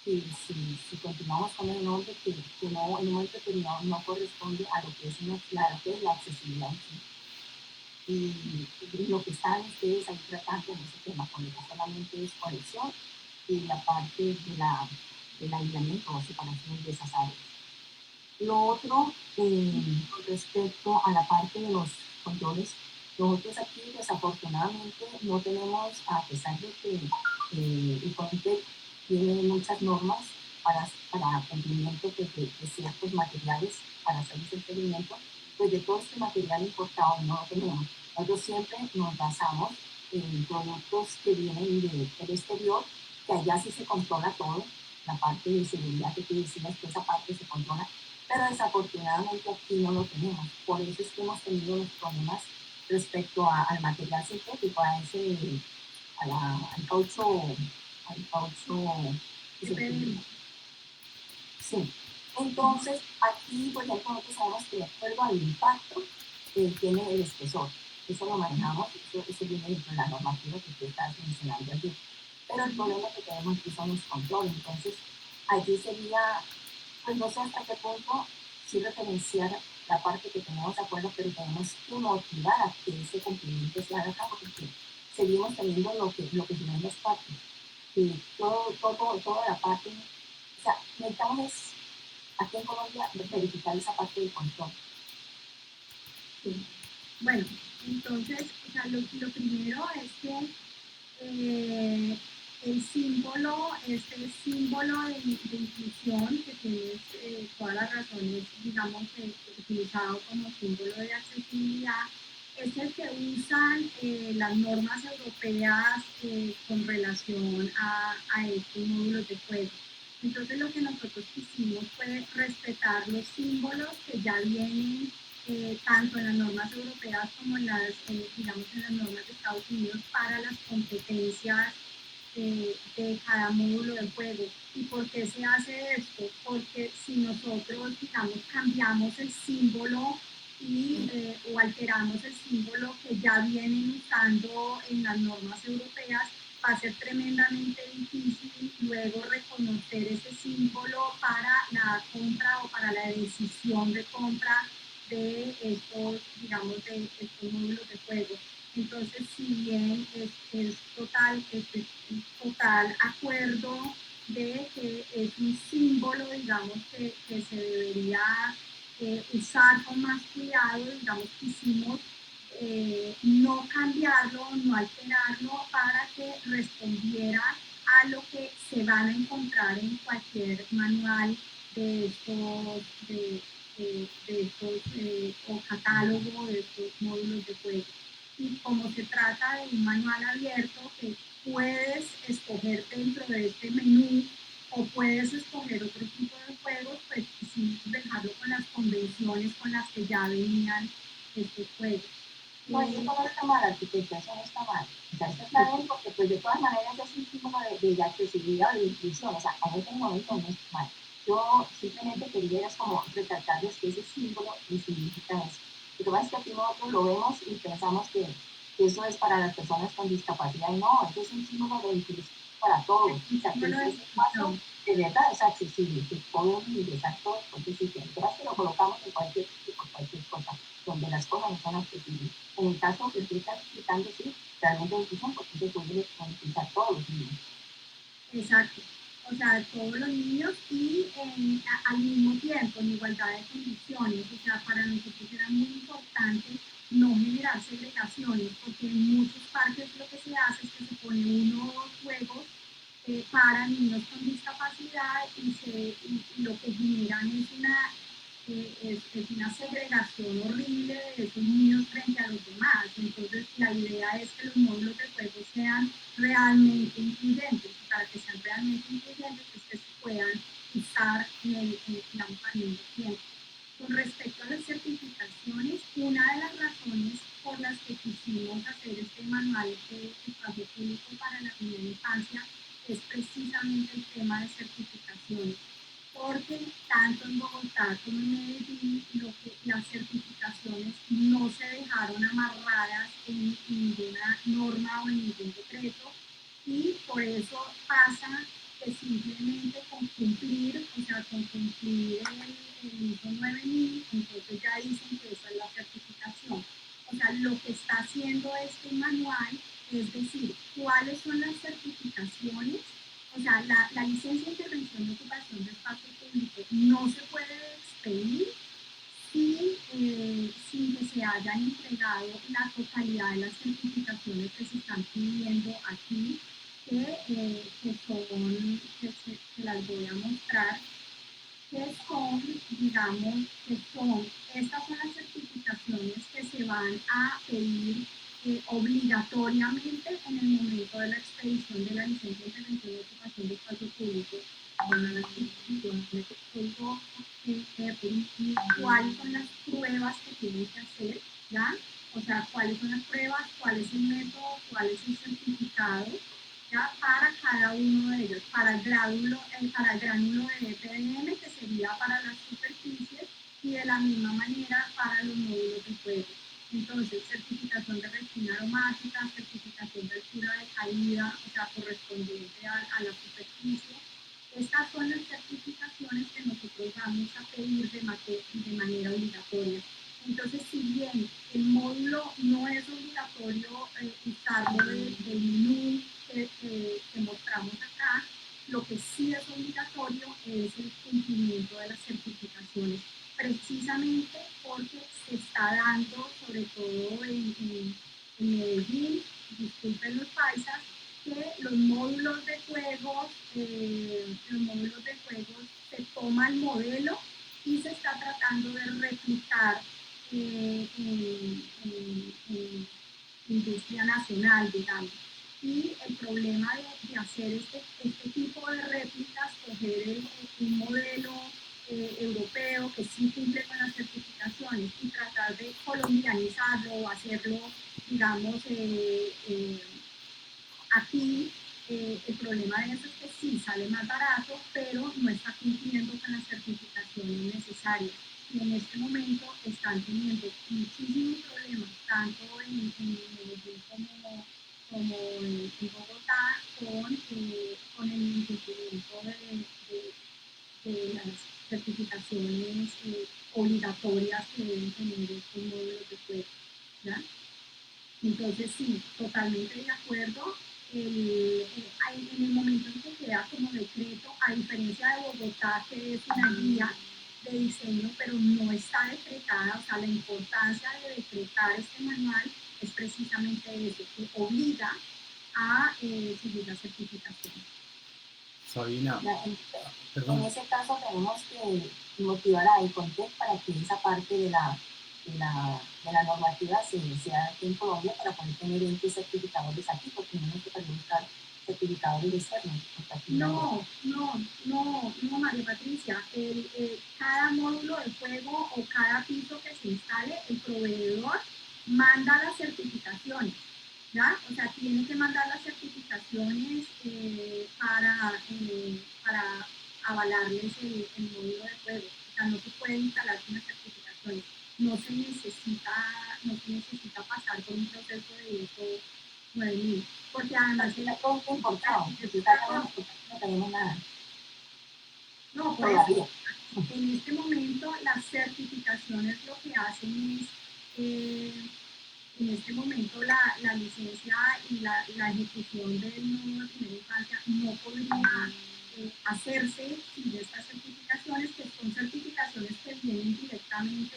si continuamos con el nombre que no, en un momento determinado no corresponde a lo que es la accesibilidad en sí. Y lo que están ustedes ahí tratando en ese tema, con el que solamente es conexión y la parte del aislamiento o separación de esas áreas. Lo otro, con respecto a la parte de los controles, nosotros aquí desafortunadamente no tenemos, a pesar de que el comité tiene muchas normas para cumplimiento de ciertos materiales para hacer ese seguimiento, pues de todo este material importado no lo tenemos. Nosotros siempre nos basamos en productos que vienen del exterior, que allá sí se controla todo, la parte de seguridad que tú decías que esa parte se controla, pero desafortunadamente aquí no lo tenemos. Por eso es que hemos tenido los problemas respecto al material sintético, al caucho, sí. Entonces, aquí, por ejemplo, nosotros sabemos que de acuerdo al impacto tiene el espesor. Eso lo manejamos, eso viene dentro de la normativa que tú estás mencionando allí. Pero el problema que tenemos aquí son los controles. Entonces, allí sería, pues no sé hasta qué punto sí referenciar la parte que tenemos de acuerdo, pero tenemos que motivar a que ese cumplimiento se haga acá, porque seguimos teniendo lo que tenemos las partes. Y toda la parte, o sea, necesitamos aquí en Colombia verificar esa parte del control. Sí. Bueno, entonces, o sea, lo primero es que el símbolo, este símbolo de inclusión, que tienes todas las razones, digamos, utilizado como símbolo de accesibilidad, es el que usan las normas europeas con relación a estos módulos de juego. Entonces lo que nosotros quisimos fue respetar los símbolos que ya vienen tanto en las normas europeas como en las, digamos, en las normas de Estados Unidos para las competencias de cada módulo del juego. ¿Y por qué se hace esto? Porque si nosotros, digamos, cambiamos el símbolo o alteramos el símbolo que ya vienen usando en las normas europeas, va a ser tremendamente difícil luego reconocer ese símbolo para la compra o para la decisión de compra de estos, digamos, de estos módulos de juego. Entonces, si bien es total acuerdo de que es un símbolo, digamos, que se debería usar con más cuidado, digamos, quisimos no cambiarlo, no alterarlo para que respondiera a lo que se van a encontrar en cualquier manual de estos, o catálogo de estos módulos de juego. Y como se trata de un manual abierto que puedes escoger dentro de este menú o puedes escoger otro tipo de juegos, pues quisimos dejarlo con las convenciones con las que ya venían estos juegos. No, eso no está mal, arquitecta, eso no está mal. O sea, eso está bien porque pues de todas maneras es un símbolo de accesibilidad o de inclusión, o sea, en este momento no está mal. Yo simplemente quería como retratarles que ese símbolo significa eso. Lo que pasa es que aquí nosotros lo vemos y pensamos que eso es para las personas con discapacidad y no, eso es un símbolo de inclusión para todos. O sea, que ese espacio de verdad es accesible, que podemos ingresar todos, porque si quieres que lo colocamos en cualquier cosa. donde las cosas no son accesibles. En el caso que usted está explicando, sí, realmente es inclusión porque se puede utilizar todos los niños. Exacto. O sea, todos los niños y al mismo tiempo en igualdad de condiciones. O sea, para nosotros era muy importante no generar segregaciones, porque en muchos parques lo que se hace es que se ponen unos juegos para niños con discapacidad y lo que generan es una segregación horrible de esos niños frente a los demás. Entonces, la idea es que los módulos de juego sean realmente incluyentes. Para que sean realmente incluyentes, es que se puedan usar en la mismo tiempo. Con respecto a las certificaciones, una de las razones por las que quisimos hacer este manual de espacio público para la primera infancia es precisamente el tema de certificaciones, porque tanto en Bogotá como en Medellín las certificaciones no se dejaron amarradas en ninguna norma o en ningún decreto, y por eso pasa que simplemente con cumplir, o sea, con cumplir el ISO 9000, entonces ya dicen que esa es la certificación. O sea, lo que está haciendo este manual es decir, cuáles son las certificaciones. O sea, la licencia de intervención de ocupación de espacio público no se puede expedir sin que se hayan entregado la totalidad de las certificaciones que se están pidiendo aquí, que las voy a mostrar, que son, digamos, estas son las certificaciones que se van a pedir obligatoriamente en el momento de la expedición de la licencia de intervención de ocupación de espacio público. Cuáles son las pruebas que tienen que hacer, ¿ya? O sea, cuáles son las pruebas, cuál es el método, cuál es el certificado, ¿ya? Para cada uno de ellos, para el gránulo de EPDM, que sería para las superficies, y de la misma manera para los módulos de juego. Entonces, certificación de resina aromática, certificación de altura de caída, o sea, correspondiente a la superficie. Estas son las certificaciones que nosotros vamos a pedir de manera obligatoria. Entonces, si bien el módulo no es obligatorio usarlo del menú que mostramos acá, lo que sí es obligatorio es el cumplimiento de las certificaciones, precisamente porque se está dando, sobre todo en Medellín, disculpen los paisas, que los módulos de juegos se toma el modelo y se está tratando de replicar en industria nacional, digamos. Y el problema de hacer este tipo de réplicas, coger un modelo europeo que sí cumple con las certificaciones y tratar de colombianizarlo o hacerlo, digamos, aquí, el problema de eso es que sí sale más barato, pero no está cumpliendo con las certificaciones necesarias. Y en este momento están teniendo muchísimos problemas, tanto en Medellín como en Bogotá, con el incumplimiento de las certificaciones obligatorias que deben tener estos módulos de juego, ¿ya? Entonces, sí, totalmente de acuerdo. En el momento en que queda como decreto, a diferencia de Bogotá, que es una guía de diseño, pero no está decretada, o sea, la importancia de decretar este manual es precisamente eso, que obliga a seguir la certificación. Sabina, en ese caso tenemos que motivar a ICONTEC para que esa parte de la normativa se haga aquí en Colombia para poder tener entes certificadores aquí, porque no nos tocaría buscar certificadores externos. No, María Patricia. Cada módulo de juego o cada piso que se instale, el proveedor manda las certificaciones, ¿ya? O sea, tiene que mandar las certificaciones para avalarles el módulo de juego. O sea, no se puede instalar sin las certificaciones. No se necesita pasar por un proceso de ISO 9000, porque además la cosa importado, no tenemos nada. No, por eso, en este momento las certificaciones lo que hacen es en este momento la licencia y la ejecución del nudo de primera infancia no podría hacerse sin estas certificaciones, que son certificaciones que vienen directamente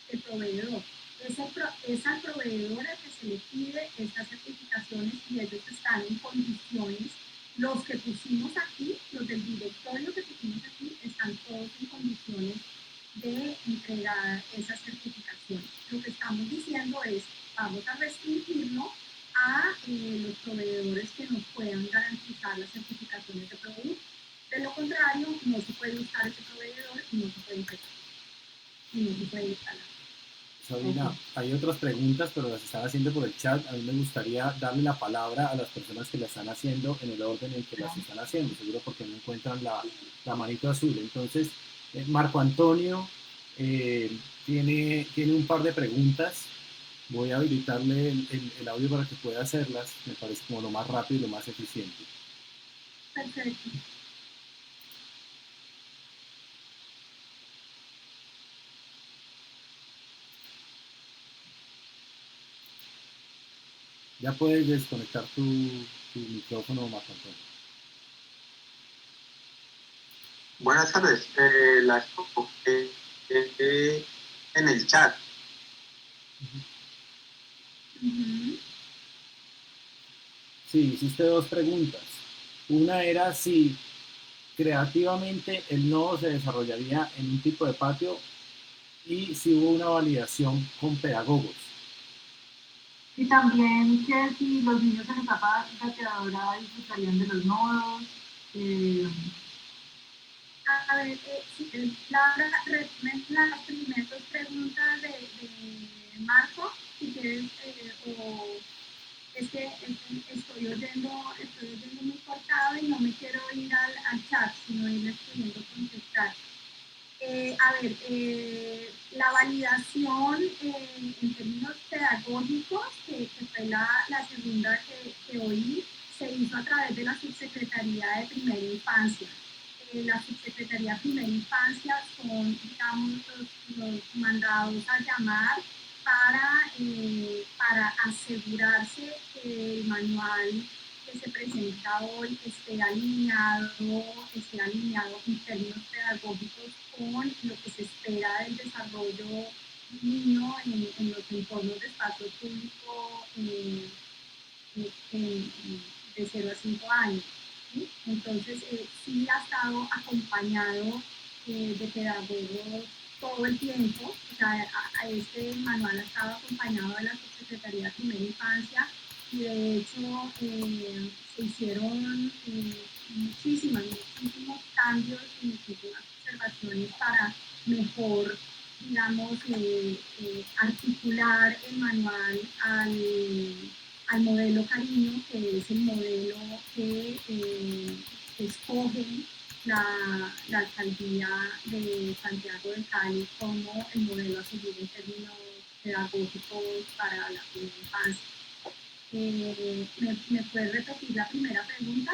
del proveedor. Es al proveedor al que se le pide estas certificaciones y ellos están en condiciones. Los que pusimos aquí, los del directorio que pusimos aquí, están todos en condiciones de entregar esas certificaciones. Lo que estamos diciendo es, vamos a restringirlo a los proveedores que nos puedan garantizar las certificaciones de producto. De lo contrario, no se puede usar ese proveedor y no se puede empezar. Y no se puede instalar. Sabina, hay otras preguntas, pero las están haciendo por el chat. A mí me gustaría darle la palabra a las personas que la están haciendo en el orden en que las están haciendo, seguro porque no encuentran la manito azul. Entonces, Marco Antonio tiene un par de preguntas. Voy a habilitarle el audio para que pueda hacerlas. Me parece como lo más rápido y lo más eficiente. Perfecto. Ya puedes desconectar tu micrófono, Marco Antonio. Buenas tardes. La escoge en el chat. Sí, hiciste dos preguntas. Una era si creativamente el nodo se desarrollaría en un tipo de patio y si hubo una validación con pedagogos. Y también que si los niños en etapa gateadora disfrutarían de los nodos. A ver, Laura, retome las primeras dos preguntas de Marco, si quieres, o es que estoy oyendo muy cortado y no me quiero ir al chat, sino irles pudiendo contestar. La validación en términos pedagógicos, que fue la segunda que oí, se hizo a través de la Subsecretaría de Primera Infancia. La Subsecretaría de Primera Infancia son, digamos, los mandados a llamar para asegurarse que el manual que se presenta hoy esté alineado en términos pedagógicos con lo que se espera del desarrollo niño en los entornos de espacio público de 0 a 5 años. ¿Sí? Entonces, sí ha estado acompañado de pedagogos todo el tiempo. O sea, este manual ha estado acompañado de la Subsecretaría de Primera Infancia y de hecho se hicieron muchísimos cambios y muchísimas observaciones para mejor, digamos, articular el manual al modelo Cariño, que es el modelo que escoge la alcaldía de Santiago de Cali como el modelo a seguir en términos pedagógicos para la primera infancia. ¿Me puedes repetir la primera pregunta?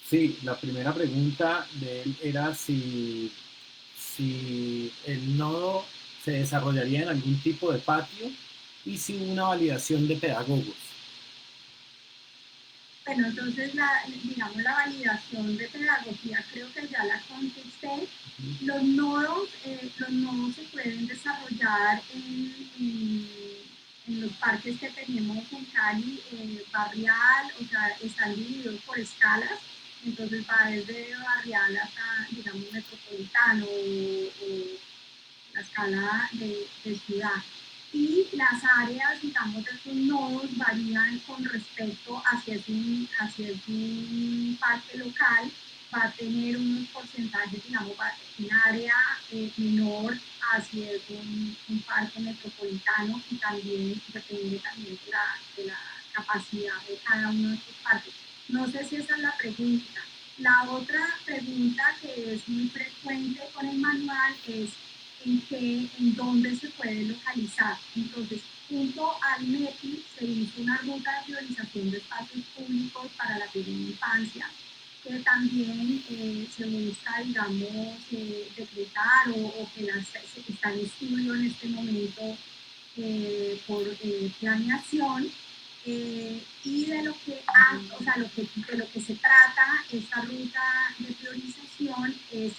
Sí, la primera pregunta de él era si el nodo se desarrollaría en algún tipo de patio y si hubo una validación de pedagogos. Bueno, entonces, digamos, la validación de pedagogía creo que ya la contesté. Los nodos se pueden desarrollar en los parques que tenemos en Cali, barrial, o sea, están divididos por escalas. Entonces va desde barrial hasta, digamos, metropolitano o la escala de ciudad. Y las áreas, digamos, de estos nodos varían con respecto a si es un parque local, va a tener unos porcentajes, digamos, un área menor a si es un parque metropolitano y también depende también de la capacidad de cada uno de estos parques. No sé si esa es la pregunta. La otra pregunta que es muy frecuente con el manual es en dónde se puede localizar. Entonces, junto al MEPI se hizo una ruta de priorización de espacios públicos para la primera infancia que también se busca, digamos, decretar o que está en estudio en este momento por planeación. Y de lo que, o sea, de lo que se trata esta ruta de priorización es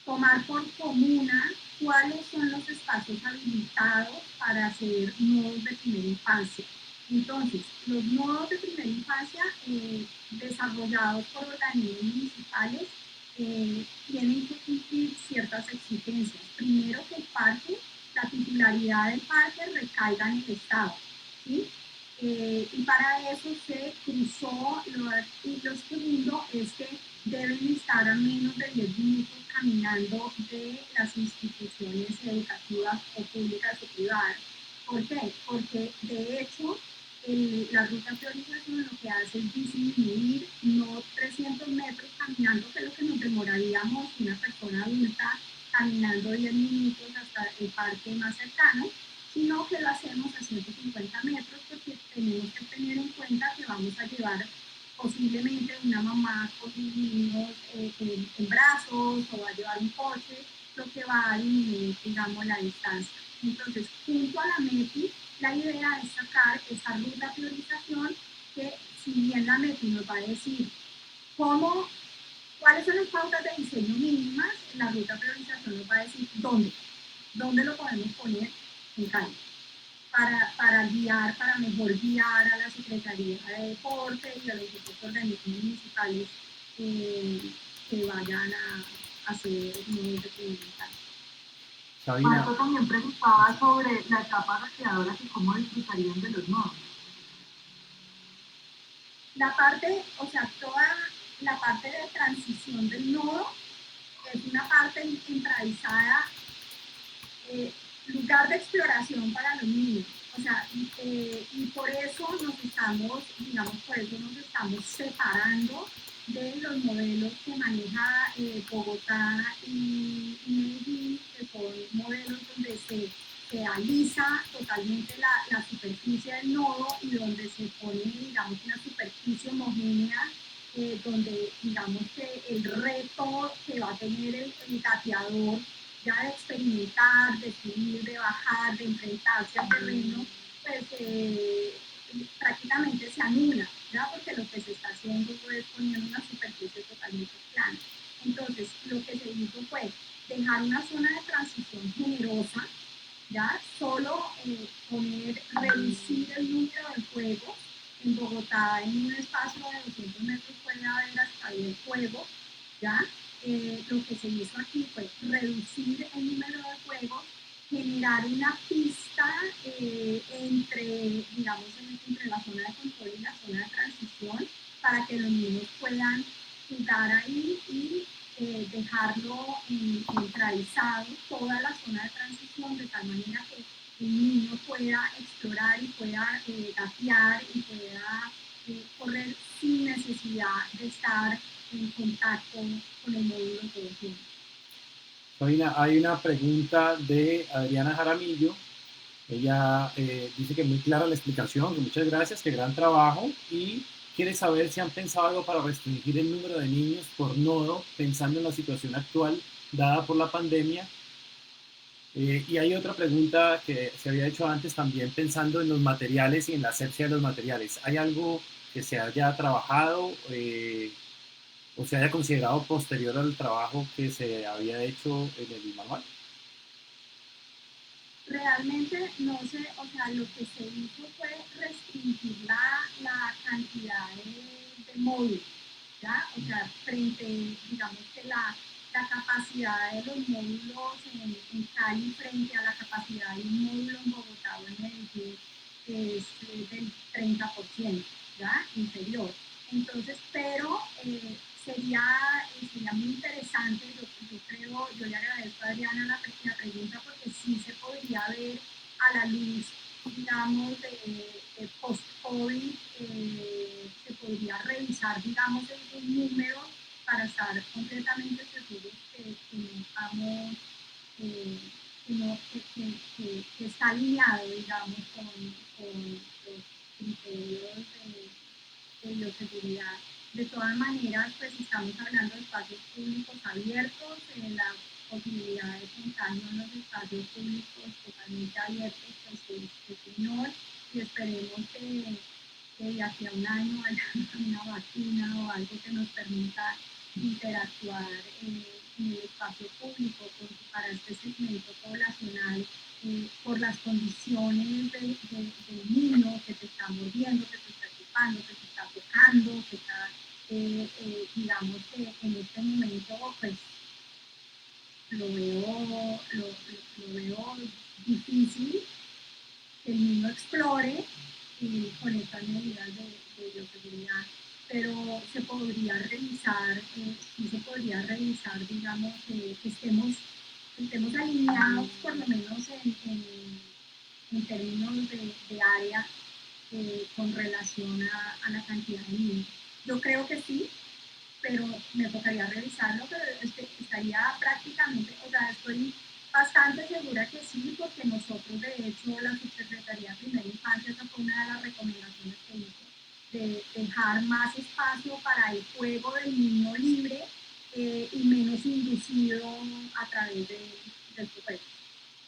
tomar por comuna cuáles son los espacios habilitados para hacer nodos de primera infancia. Entonces, los nodos de primera infancia desarrollados por organismos municipales tienen que cumplir ciertas exigencias. Primero, que el parque, la titularidad del parque recaiga en el Estado, ¿sí? Y para eso se cruzó, y lo segundo es que deben estar a menos de 10 minutos caminando de las instituciones educativas o públicas o privadas. ¿Por qué? Porque de hecho la ruta de priorización lo que hace es disminuir no 300 metros caminando, que es lo que nos demoraríamos una persona adulta caminando 10 minutos hasta el parque más cercano, sino que lo hacemos a 150 metros porque tenemos que tener en cuenta que vamos a llevar posiblemente una mamá con niños en brazos o va a llevar un coche, lo que va a disminuir, digamos, la distancia. Entonces, junto a la MEPI, la idea es sacar esa ruta de priorización que, si bien la MEPI nos va a decir cuáles son las pautas de diseño mínimas, la ruta de priorización nos va a decir dónde lo podemos poner en Cali. Para guiar, para mejor guiar a la Secretaría de Deporte y a los otros organismos municipales que vayan a hacer nodos de primera infancia. Marco también preguntaba sobre la etapa recreadora y cómo disfrutarían de los nodos. La parte, o sea, toda la parte de transición del nodo es una parte enraizada, lugar de exploración para los niños. O sea, y por eso nos estamos separando de los modelos que maneja Bogotá y Medellín, que son modelos donde se alisa totalmente la superficie del nodo y donde se pone, digamos, una superficie homogénea, donde, digamos, que el reto que va a tener el gateador ya de experimentar, de subir, de bajar, de enfrentarse al terreno, pues prácticamente se anula, ¿ya? Porque lo que se está haciendo es poniendo una superficie totalmente plana. Entonces, lo que se hizo fue dejar una zona de transición generosa, ¿ya? Solo reducir el número de juegos. En Bogotá, en un espacio de 200 metros puede haber hasta 10 juegos, ¿ya? Lo que se hizo aquí fue reducir el número de juegos, generar una pista entre la zona de control y la zona de transición para que los niños puedan jugar ahí y dejarlo centralizado toda la zona de transición de tal manera que el niño pueda explorar y pueda gatear y pueda correr sin necesidad de estar en contacto con el módulo todo el tiempo. Sabina, hay una pregunta de Adriana Jaramillo. Ella dice que muy clara la explicación, que muchas gracias, que gran trabajo, y quiere saber si han pensado algo para restringir el número de niños por nodo, pensando en la situación actual dada por la pandemia. Y hay otra pregunta que se había hecho antes también, pensando en los materiales y en la asepsia de los materiales. ¿Hay algo que se haya trabajado o se haya considerado posterior al trabajo que se había hecho en el manual? Realmente no sé, o sea, lo que se hizo fue restringir la cantidad de módulos, ¿ya? O sea, digamos que la capacidad de los módulos en Cali frente a la capacidad de un módulo en Bogotá o en Medellín es del 30%, ¿ya? Inferior. Entonces, pero sería muy interesante, yo creo, yo le agradezco a Adriana la pregunta porque sí se podría ver a la luz, digamos, de post-COVID, se podría revisar, digamos, esos números para estar completamente seguros que está alineado, digamos, con los criterios de bioseguridad De todas maneras, pues estamos hablando de espacios públicos abiertos, la posibilidad de contagio en los espacios públicos totalmente abiertos pues es menor, y esperemos que de aquí a un año haya una vacuna o algo que nos permita interactuar en el espacio público para este segmento poblacional, por las condiciones del niño que te está mordiendo, que te está chupando, que te está tocando, que está, digamos que en este momento pues lo veo difícil que el niño explore con estas medidas de bioseguridad, pero se podría revisar, sí se podría revisar, digamos, que estemos alineados por lo menos en términos de área con relación a la cantidad de niños. Yo creo que sí, pero me tocaría revisarlo, pero estaría prácticamente, o sea, estoy bastante segura que sí, porque nosotros, de hecho, la Subsecretaría de Primera Infancia, esa fue una de las recomendaciones que hizo, de dejar más espacio para el juego del niño libre y menos inducido a través del juego,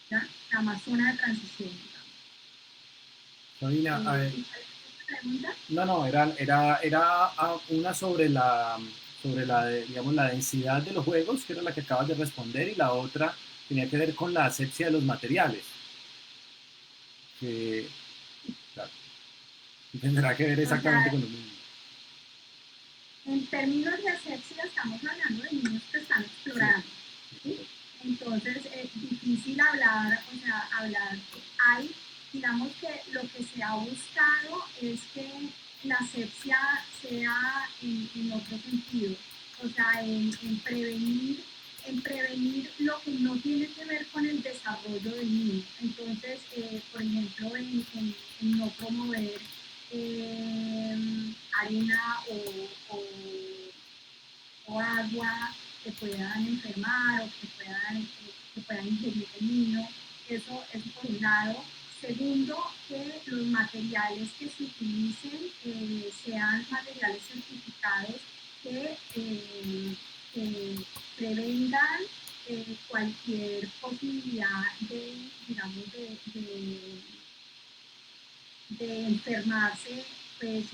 ¿ya? La más zona de transición, digamos. Sabina, a ver, ¿Pregunta? no, era una sobre la, digamos, la densidad de los juegos, que era la que acabas de responder, y la otra tenía que ver con la asepsia de los materiales, que claro, tendrá que ver O exactamente sea, con lo mismo. en términos de asepsia estamos hablando de niños que están explorando, ¿sí? Entonces es difícil hablar, o sea, hay, digamos que lo que se ha buscado es que la asepsia sea en otro sentido, o sea, en prevenir lo que no tiene que ver con el desarrollo del niño. Entonces, por ejemplo, en no promover arena o agua que puedan enfermar o que puedan ingerir el niño. Eso por un lado. Segundo, que los materiales que se utilicen sean materiales certificados que prevengan cualquier posibilidad digamos, de enfermarse, pues,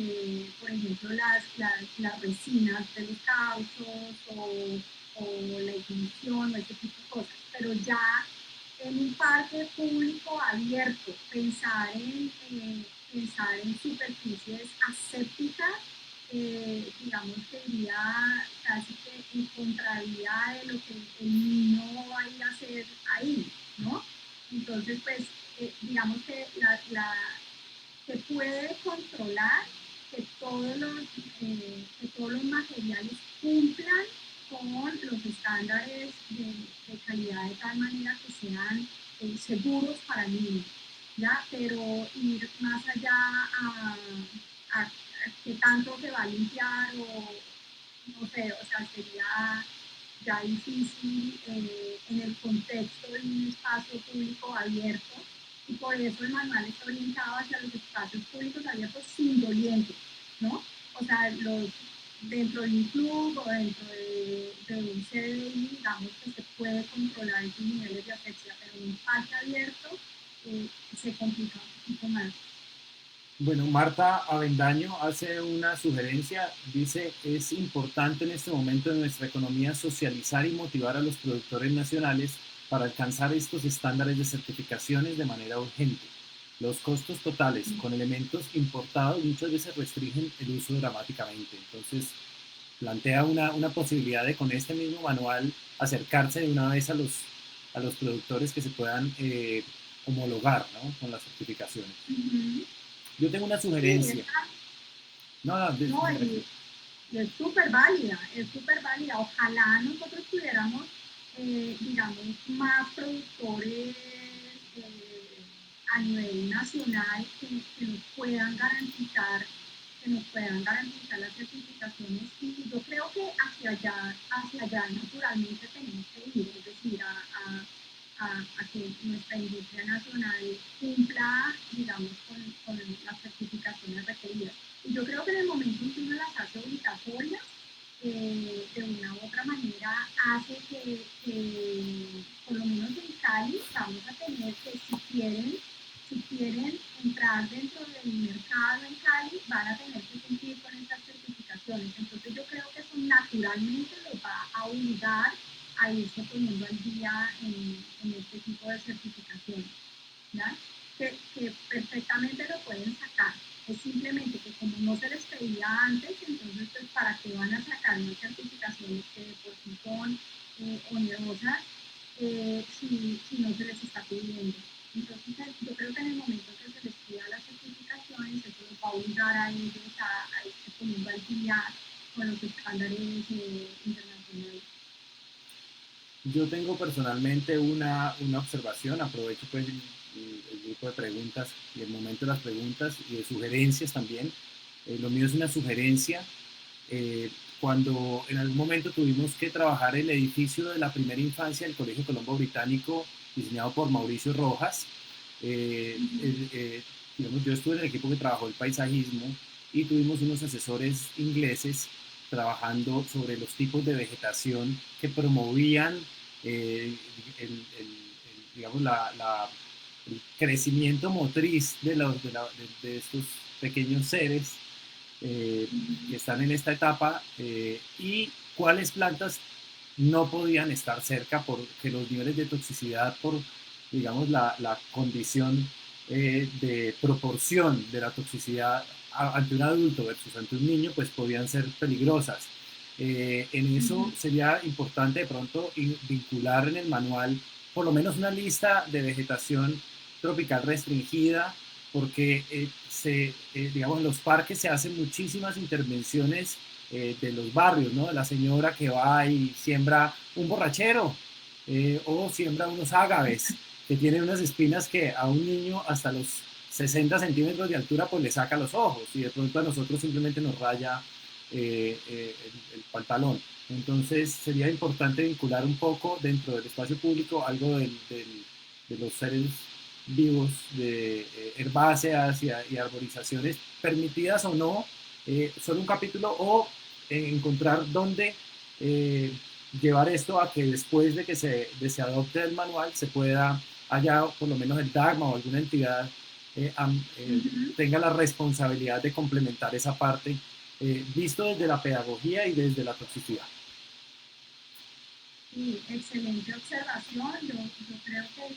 por ejemplo, las resinas de los cauchos o la ignición o ese tipo de cosas. Pero ya en un parque público abierto, pensar en superficies asépticas, digamos que iría casi que en contravía de lo que el niño va a ir a hacer ahí, ¿no? Entonces, pues, digamos que se puede controlar que todos los materiales cumplan con los estándares de calidad de tal manera que sean seguros para el niño, ¿ya? Pero ir más allá a qué tanto se va a limpiar o no sé, o sea, sería ya difícil en el contexto de un espacio público abierto, y por eso el manual está orientado hacia los espacios públicos abiertos sin dolientes, ¿no? O sea, dentro de un club o dentro de un CDI, digamos que se puede controlar esos niveles de asepsia, pero en un parque abierto se complica un poquito más. Bueno, Marta Avendaño hace una sugerencia, dice, es importante en este momento de nuestra economía socializar y motivar a los productores nacionales para alcanzar estos estándares de certificaciones de manera urgente. Los costos totales con elementos importados muchas veces restringen el uso dramáticamente. Entonces, plantea una posibilidad de con este mismo manual acercarse de una vez a los productores que se puedan homologar, ¿no? Con las certificaciones. Yo tengo una Sí, sugerencia. no, y es súper válida, es súper válida. Ojalá nosotros tuviéramos, digamos, más productores a nivel nacional que nos puedan garantizar las certificaciones, y yo creo que hacia allá naturalmente tenemos que ir, es decir, a que nuestra industria nacional cumpla, digamos, con las certificaciones requeridas. Y yo creo que en el momento en que uno las ha casi obligatorias, de una u otra manera hace que, por lo menos en Cali, vamos a tener que si quieren entrar dentro del mercado en Cali, van a tener que cumplir con estas certificaciones. Entonces yo creo que eso naturalmente los va a obligar a irse poniendo al día en este tipo de certificaciones, ¿ya? Que perfectamente lo pueden sacar. Es simplemente que como no se les pedía antes, entonces pues para qué van a sacar unas certificaciones que de por sí son onerosas si no se les está pidiendo. Entonces yo creo que en el momento que se les pida las certificaciones, eso los va a obligar a ellos a irse poniendo al día con los estándares internacionales. Yo tengo personalmente una observación, aprovecho pues el grupo de preguntas y el momento de las preguntas y de sugerencias también. Lo mío es una sugerencia. Cuando en algún momento tuvimos que trabajar el edificio de la primera infancia del Colegio Colombo Británico, diseñado por Mauricio Rojas, digamos, yo estuve en el equipo que trabajó el paisajismo y tuvimos unos asesores ingleses trabajando sobre los tipos de vegetación que promovían digamos, el crecimiento motriz de estos pequeños seres que están en esta etapa y cuáles plantas no podían estar cerca porque los niveles de toxicidad por, digamos, la condición de proporción de la toxicidad ante un adulto versus ante un niño, pues podían ser peligrosas. En eso sería importante de pronto vincular en el manual por lo menos una lista de vegetación tropical restringida, porque digamos, en los parques se hacen muchísimas intervenciones de los barrios, ¿no? La señora que va y siembra un borrachero o siembra unos ágaves que tienen unas espinas que a un niño hasta los 60 centímetros de altura pues le saca los ojos y de pronto a nosotros simplemente nos raya el pantalón. Entonces sería importante vincular un poco dentro del espacio público algo de los seres vivos, de herbáceas y arborizaciones permitidas o no, solo un capítulo o encontrar dónde llevar esto a que después de que se adopte el manual se pueda, haya por lo menos el DAGMA o alguna entidad tenga la responsabilidad de complementar esa parte, visto desde la pedagogía y desde la toxicidad. Sí, excelente observación. Yo creo que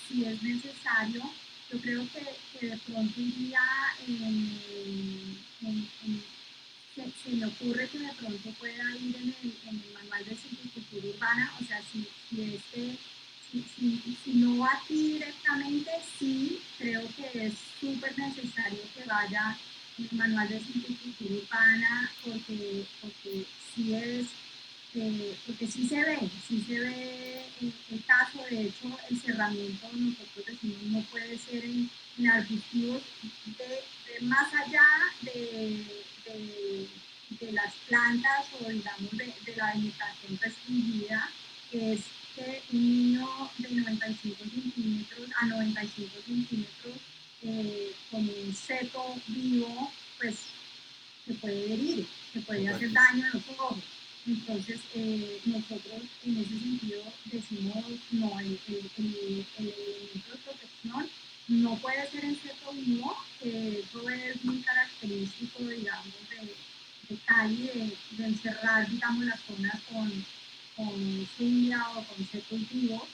sí es necesario. Yo creo que de pronto un día se me ocurre que de pronto pueda ir en el manual de silvicultura urbana, o sea, si no va aquí directamente, sí creo que es súper necesario que vaya en el manual de silvicultura urbana, porque sí se ve el caso. De hecho, el cerramiento, nosotros decimos, no puede ser en arbustivos de más allá de las plantas o digamos de la vegetación restringida, que es que un niño de 95 centímetros a 95 centímetros con un seto vivo, pues se puede herir, se puede hacer daño a los ojos. Entonces, nosotros en ese sentido decimos, no, el elemento de protección no puede ser en seto vivo, que eso es muy característico, digamos, de Cali, de encerrar, digamos, las zonas con zumbia o con setos vivos.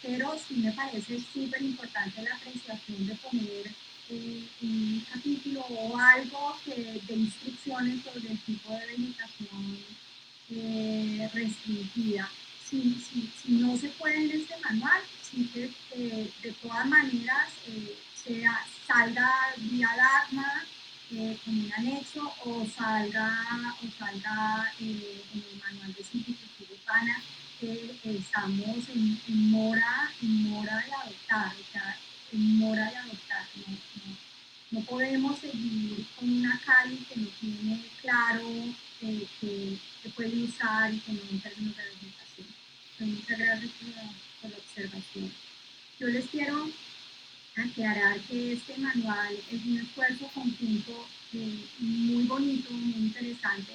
Pero sí me parece súper importante la apreciación de poner un capítulo o algo de instrucciones sobre el tipo de vegetación restringida. Si no se puede en este manual, sí que de todas maneras salga vía DACMA con un anexo o salga en el manual de silvicultura urbana. Estamos en mora de adoptar, o sea, en mora de adoptar. No podemos seguir con una Cali que no tiene claro que puede usar y que no en términos de vegetación. Entonces, muchas gracias por la observación. Yo les quiero, aclarar que este manual es un esfuerzo conjunto muy bonito, muy interesante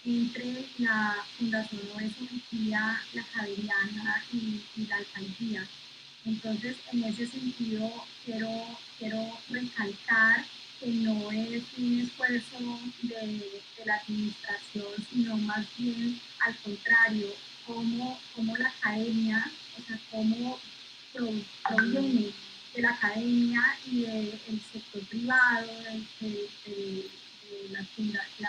entre la Fundación Obeso Mejía, la Javeriana y la alcaldía. Entonces, en ese sentido, quiero recalcar que no es un esfuerzo de la administración, sino más bien al contrario, como la academia, o sea, cómo proviene de la academia y del sector privado, de la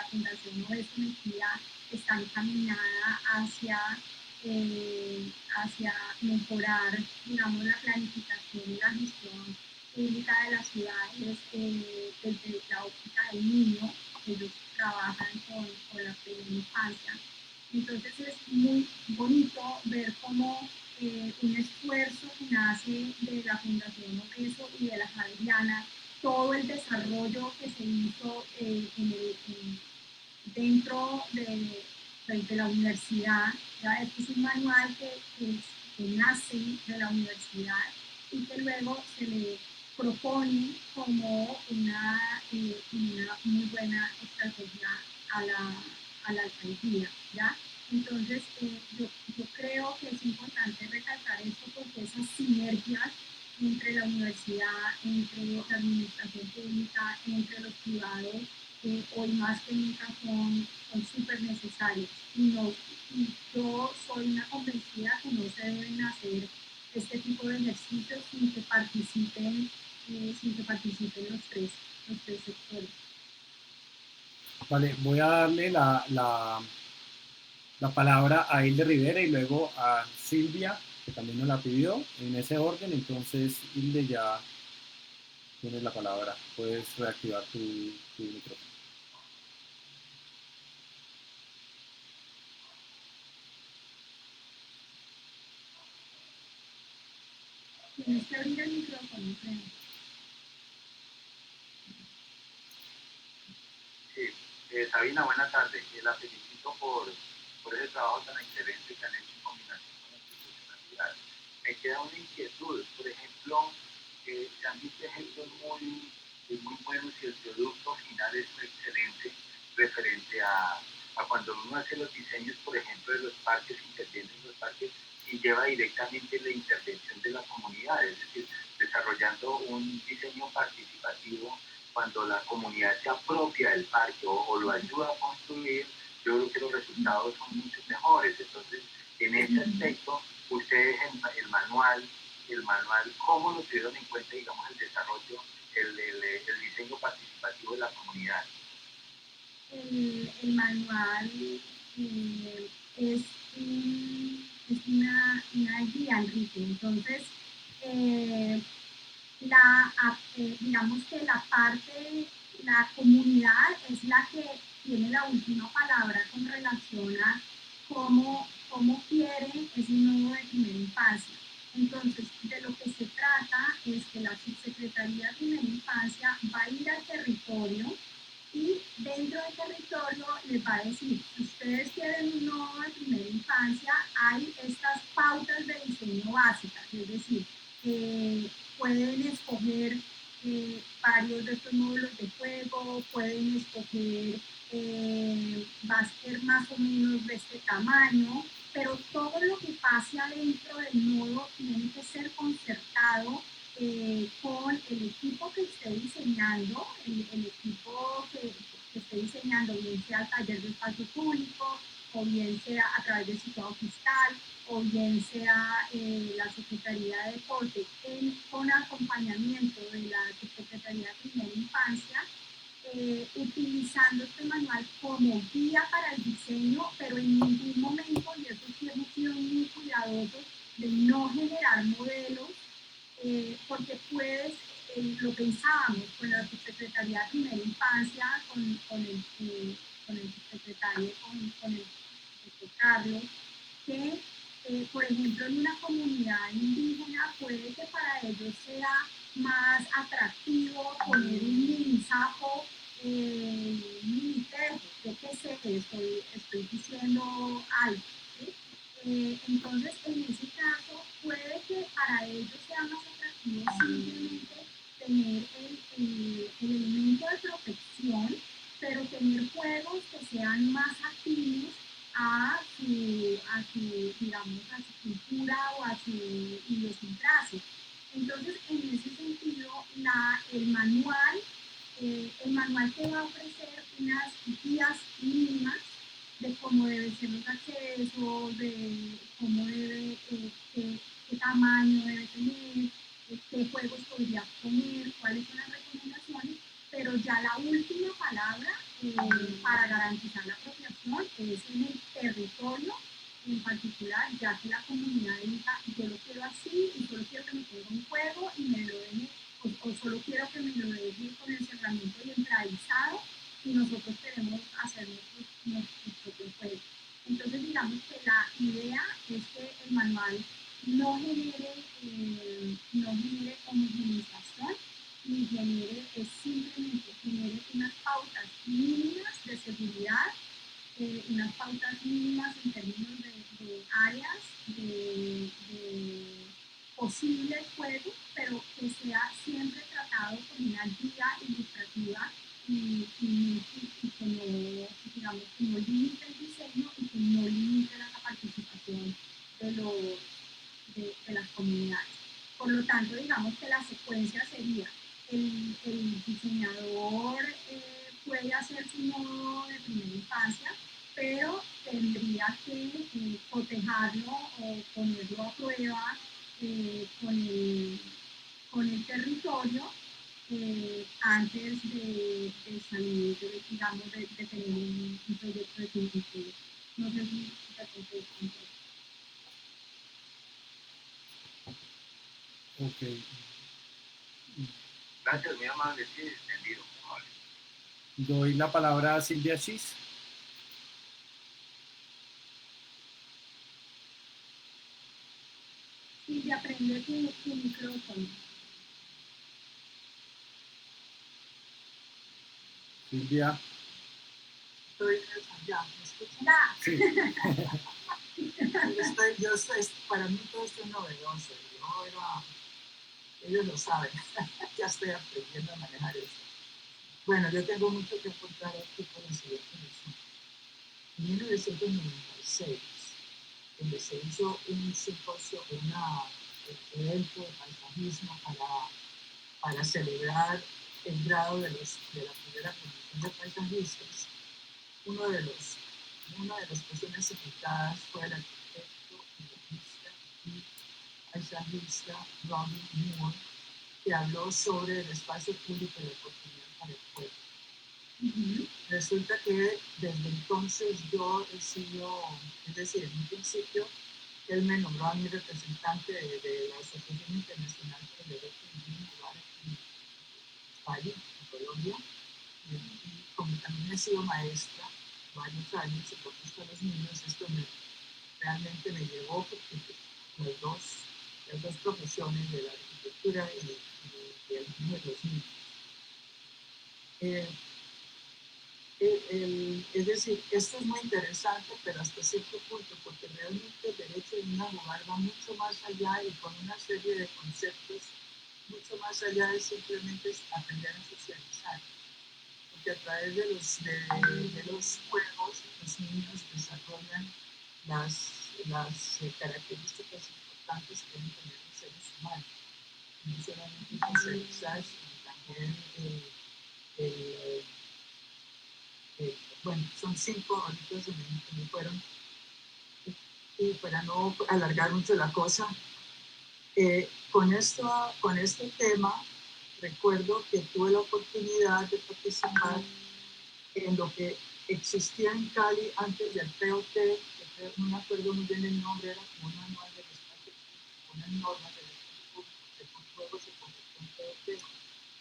Fundación Obeso Mejía, está encaminada hacia mejorar, digamos, la planificación y la gestión pública de las ciudades desde la óptica del niño. Ellos trabajan con la primera infancia. Entonces es muy bonito ver cómo un esfuerzo que nace de la Fundación Obeso y de la Javeriana, todo el desarrollo que se hizo dentro de la universidad. ¿Ya? Este es un manual que nace de la universidad y que luego se le propone como una muy buena estrategia a la alcaldía. ¿Ya? Entonces, yo creo que es importante recalcar esto porque esas sinergias entre la universidad, entre la administración pública, entre los privados, hoy más que nunca son súper necesarios. Y yo soy una convencida que no se deben hacer este tipo de ejercicios sin que participen los tres sectores. Vale, voy a darle la palabra a Hilde Rivera y luego a Silvia, que también nos la pidió, en ese orden. Entonces, Hilde, ya tienes la palabra. Puedes reactivar tu micrófono. Tienes que abrir el micrófono, creo. Sabina, buenas tardes. La felicito por ese trabajo tan excelente que han hecho en combinación con la institucionalidad. Me queda una inquietud, por ejemplo, se han visto ejemplos muy buenos y el producto final es excelente referente a cuando uno hace los diseños, por ejemplo, de los parques, interviene en los parques y lleva directamente la intervención de la comunidad, es decir, desarrollando un diseño participativo cuando la comunidad se apropia del parque o lo ayuda a construir, yo creo que los resultados son mucho mejores. Entonces, en ese aspecto, ustedes el manual, ¿cómo lo tuvieron en cuenta, digamos, el desarrollo, el diseño participativo de la comunidad? El manual es una guía, Enrique. Entonces, digamos que la comunidad es la que tiene la última palabra con relación a cómo quiere ese nuevo de primera infancia. Entonces, de lo que se trata es que la Subsecretaría de Primera Infancia va a ir al territorio y dentro del territorio les va a decir, si ustedes quieren un nuevo de primera infancia, hay estas pautas de diseño básicas, es decir, pueden escoger varios de estos módulos de juego, pueden escoger, va a ser más o menos de este tamaño, pero todo lo que pase adentro del nodo tiene que ser concertado con el equipo que esté diseñando, el equipo que esté diseñando, bien sea el taller de espacio público, o bien sea a través del citado fiscal, o bien sea la Secretaría de Deporte, con acompañamiento de la Secretaría de Primera Infancia, utilizando este manual como guía para el diseño, pero en ningún momento, y eso sí hemos sido muy cuidadosos, de no generar modelos, porque lo pensábamos con la Subsecretaría de Primera Infancia, con el subsecretario, con el doctor Carlos, que, por ejemplo, en una comunidad indígena puede que para ellos sea más atractivo poner un mini sapo, un mini tejo, yo qué sé, estoy diciendo algo. ¿Sí? Entonces, en ese caso, puede que para ellos sea más atractivo simplemente el elemento de protección, pero tener juegos que sean más activos digamos, a su cultura o a su idiosincrasia. Entonces, en ese sentido, el manual te va a ofrecer unas guías mínimas de cómo deben ser los accesos, de cómo debe, qué tamaño debe tener, qué juegos podría poner, cuáles son las recomendaciones, pero ya la última palabra para garantizar la apropiación es en el territorio en particular, ya que la comunidad diga, yo lo quiero así y solo quiero que me ponga un juego y me lo deje, o solo quiero que me lo deje con el cerramiento y enraizado y nosotros queremos hacer nuestros propios juegos. Entonces, digamos que la idea es que el manual no genere homogeneización ni simplemente genere unas pautas mínimas de seguridad, unas pautas mínimas en términos de áreas, de posibles juegos, pero que sea siempre tratado como una guía ilustrativa y que no, digamos, que no limite el diseño y que no limite la participación de las comunidades. Por lo tanto, digamos que la secuencia sería el diseñador puede hacer su modo de primera infancia, pero tendría que cotejarlo o ponerlo a prueba con el territorio antes de salir, digamos, de tener un proyecto definitivo. No sé si te contesto. Ok. Gracias, muy amable, sí, entendido, muy amable. Doy la palabra a Silvia Chis. Silvia, prende tu micrófono. Silvia. Ya, ¿me escuchan? Ya. Sí. Para mí todo esto es novedoso. Ellos lo saben. Ya estoy aprendiendo a manejar eso. Bueno, yo tengo mucho que contar aquí por el siguiente resumen. En 1996, donde se hizo un simposio, un evento de paisajismo para celebrar el grado de la primera promoción de paisajistas, una de las personas invitadas fue el arquitecto, urbanista y paisajista Robin Moore, que habló sobre el espacio público y la oportunidad para el pueblo. Resulta que desde entonces yo he sido, es decir, en un principio él me nombró a mi representante de la Asociación Internacional por el Derecho de Vivir en Lugares en España, en Colombia, y como también he sido maestra varios años y propuesto a los niños, esto realmente me llevó porque las dos profesiones de la arquitectura y el mundo de los niños. Es decir, esto es muy interesante, pero hasta cierto punto, porque realmente el derecho de un lugar va mucho más allá y con una serie de conceptos mucho más allá de simplemente aprender a socializar. Porque a través de los juegos los niños desarrollan las características importantes que deben tener los seres humanos. No solamente socializar, sino también bueno, son 5 ahorita se me fueron, y para no alargar mucho la cosa, con este tema recuerdo que tuve la oportunidad de participar en lo que existía en Cali antes del POT, que no me acuerdo muy bien el nombre, era como un manual del espacio público, unas normas del espacio público que con juegos se convirtió en POT,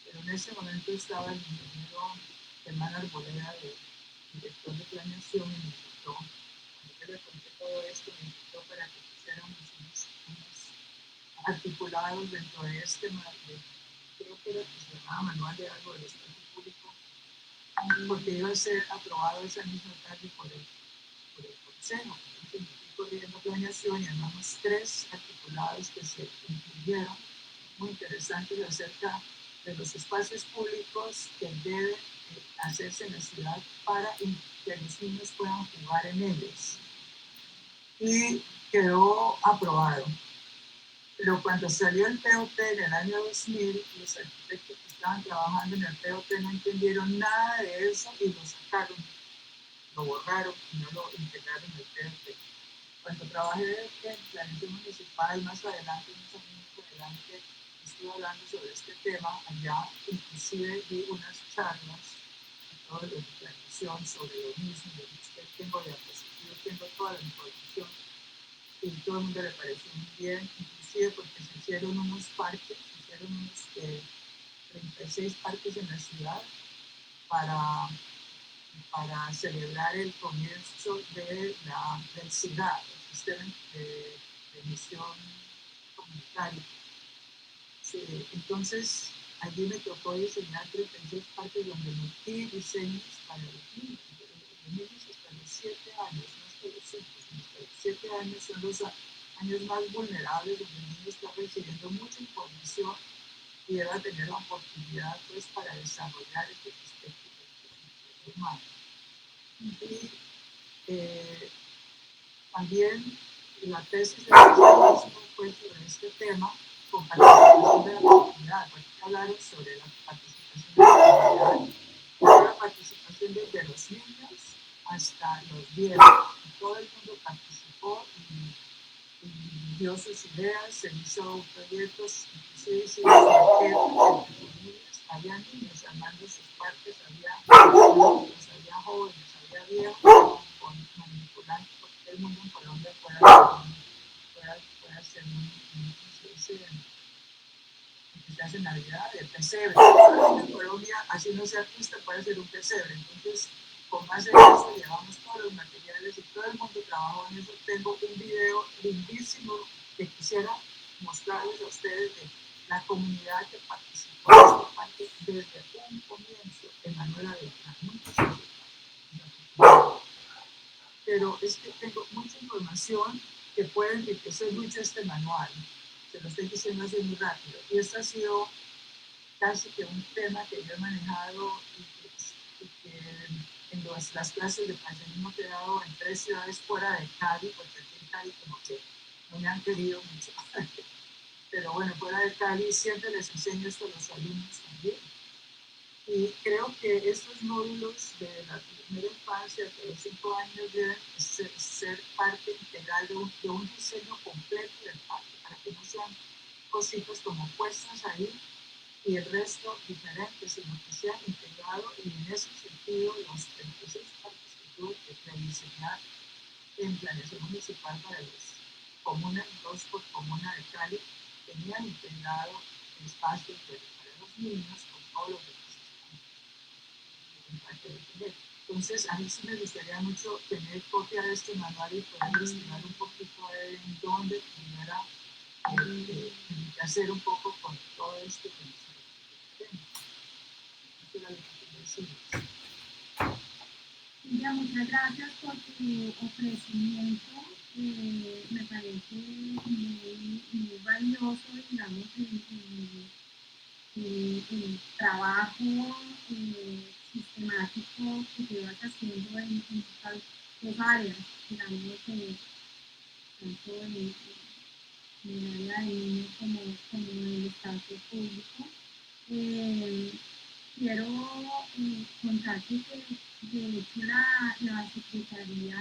pero en ese momento estaba el ingeniero Germán Arboleda, director de planeación, y me invitó, cuando yo le conté todo esto, me invitó para que pusiéramos unos articulados dentro de este manual, creo que era que se llamaba Manual de algo del espacio público, porque iba a ser aprobado esa misma tarde por el Consejo. Entonces me fui corriendo planeación y armamos 3 articulados que se incluyeron, muy interesantes, acerca de los espacios públicos que deben hacerse en la ciudad para que los niños puedan jugar en ellos. Y quedó aprobado. Pero cuando salió el POT en el año 2000, los arquitectos que estaban trabajando en el POT no entendieron nada de eso y lo sacaron, lo borraron y no lo integraron en el POT. Cuando trabajé en planeación municipal, más adelante, unos años más adelante, estuve hablando sobre este tema allá, inclusive di unas charlas a todos los de planeación sobre lo mismo, tengo diapositivas, tengo toda la información y todo el mundo le pareció muy bien, inclusive porque se hicieron unos parques, se hicieron unos 36 parques en la ciudad para celebrar el comienzo del SIGA, el sistema de emisión comunitaria. Sí, entonces, allí me tocó diseñar 36 parques donde metí diseños para los niños hasta los 7 años, más que los 5, hasta los 7 años son los años más vulnerables, donde el niño está recibiendo mucha información y debe tener la oportunidad pues, para desarrollar este aspecto del humano. Y también la tesis de mismo fue sobre este tema con participación de la comunidad, porque hablaron sobre la participación de la comunidad, la participación desde los niños hasta los viejos. Todo el mundo participó y dio sus ideas, se hizo proyectos, inclusive hicimos maquetas entre familias, había niños armando sus parques, había adultos, había jóvenes, había viejos, con manipulantes, porque el mundo en Colombia puede ser que se hace en Navidad, el pesebre. En Colombia, así no sea artista, puede ser un pesebre. Entonces, con base en eso, llevamos todos los materiales y todo el mundo trabajó en eso. Tengo un video lindísimo que quisiera mostrarles a ustedes de la comunidad que participó en este parque desde un comienzo, en Manuela Beltrán. Pero es que tengo mucha información que puede enriquecer mucho este manual. Se lo estoy diciendo así muy rápido. Y este ha sido casi que un tema que yo he manejado y que en las clases de paisajismo que he dado en 3 ciudades fuera de Cali, porque aquí en Cali como que no me han querido mucho. Pero bueno, fuera de Cali siempre les enseño esto a los alumnos también. Y creo que estos módulos de la primera infancia hasta los 5 años deben ser parte integral de un diseño completo del parque, para que no sean cositas como puestas ahí y el resto diferente, sino que sean integrados. Y en ese sentido, los 36 parques que tuve que rediseñar en planeación municipal para las comunas, 2 por comuna de Cali, tenían integrado espacios para los niños con todos los demás. Entonces, a mí sí me gustaría mucho tener copia de este manual y poder investigar un poquito en dónde pudiera hacer un poco con todo esto que nos tenemos. Silvia, muchas gracias por tu ofrecimiento. Me parece muy valioso, digamos, el trabajo sistemático que llevas haciendo en estas 2 áreas, digamos, tanto en el área de niños como en el espacio público. Quiero contarte que de hecho la Secretaría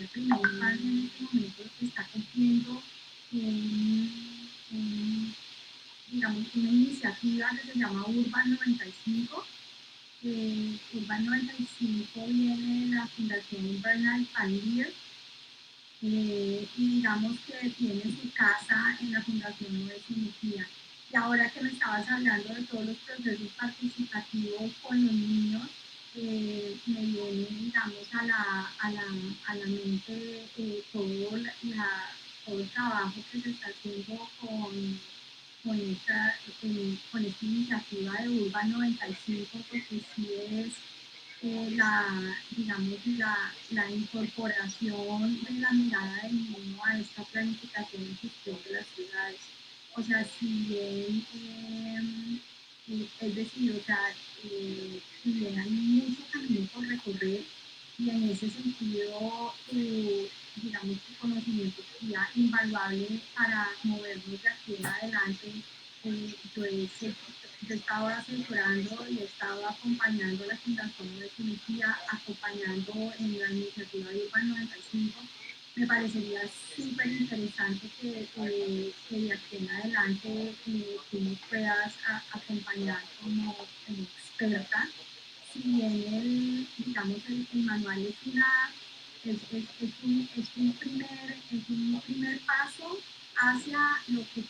de Primera Infancia en este momento está cumpliendo digamos, una iniciativa que se llama Urban 95. Urban 95 viene de la Fundación Bernard Pandier y digamos que tiene su casa en la Fundación Nubes y Mejía. Y ahora que me estabas hablando de todos los procesos participativos con los niños, me viene, digamos, a la mente todo el trabajo que se está haciendo con esta iniciativa de Urban 95, porque sí es la incorporación de la mirada del niño a esta planificación y gestión de las ciudades. o sea, si bien, es decir, o sea, si bien hay mucho camino por recorrer, y en ese sentido, digamos que conocimiento sería invaluable para movernos de aquí en adelante. Yo he estado asesorando y he estado acompañando a la Fundación de Tunisia, acompañando en la iniciativa de Urban 95. Me parecería súper interesante que de aquí en adelante tú nos puedas acompañar como experta. Si bien digamos, el manual es un primer paso hacia lo que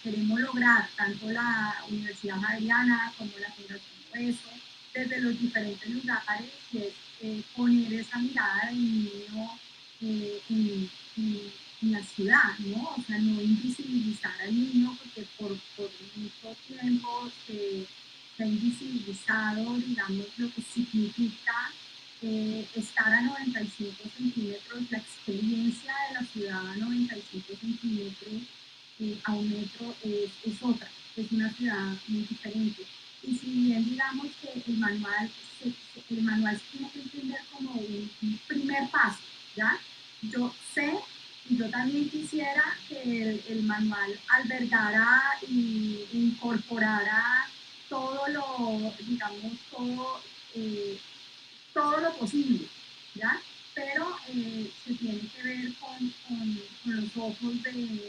queremos lograr, tanto la Universidad Javeriana como la Fundación Hueso, desde los diferentes lugares, y es poner esa mirada del niño en la ciudad, ¿no? O sea, no invisibilizar al niño, porque por mucho tiempo se ha invisibilizado, digamos, lo que significa estar a 95 centímetros, la experiencia de la ciudad a 95 centímetros a un metro es otra, es una ciudad muy diferente. Y si bien digamos que el manual se tiene que entender como un primer paso, ¿ya? Yo sé y yo también quisiera que el manual albergara y incorporara todo lo, digamos, todo lo posible, ¿ya? Pero se tiene que ver con los ojos de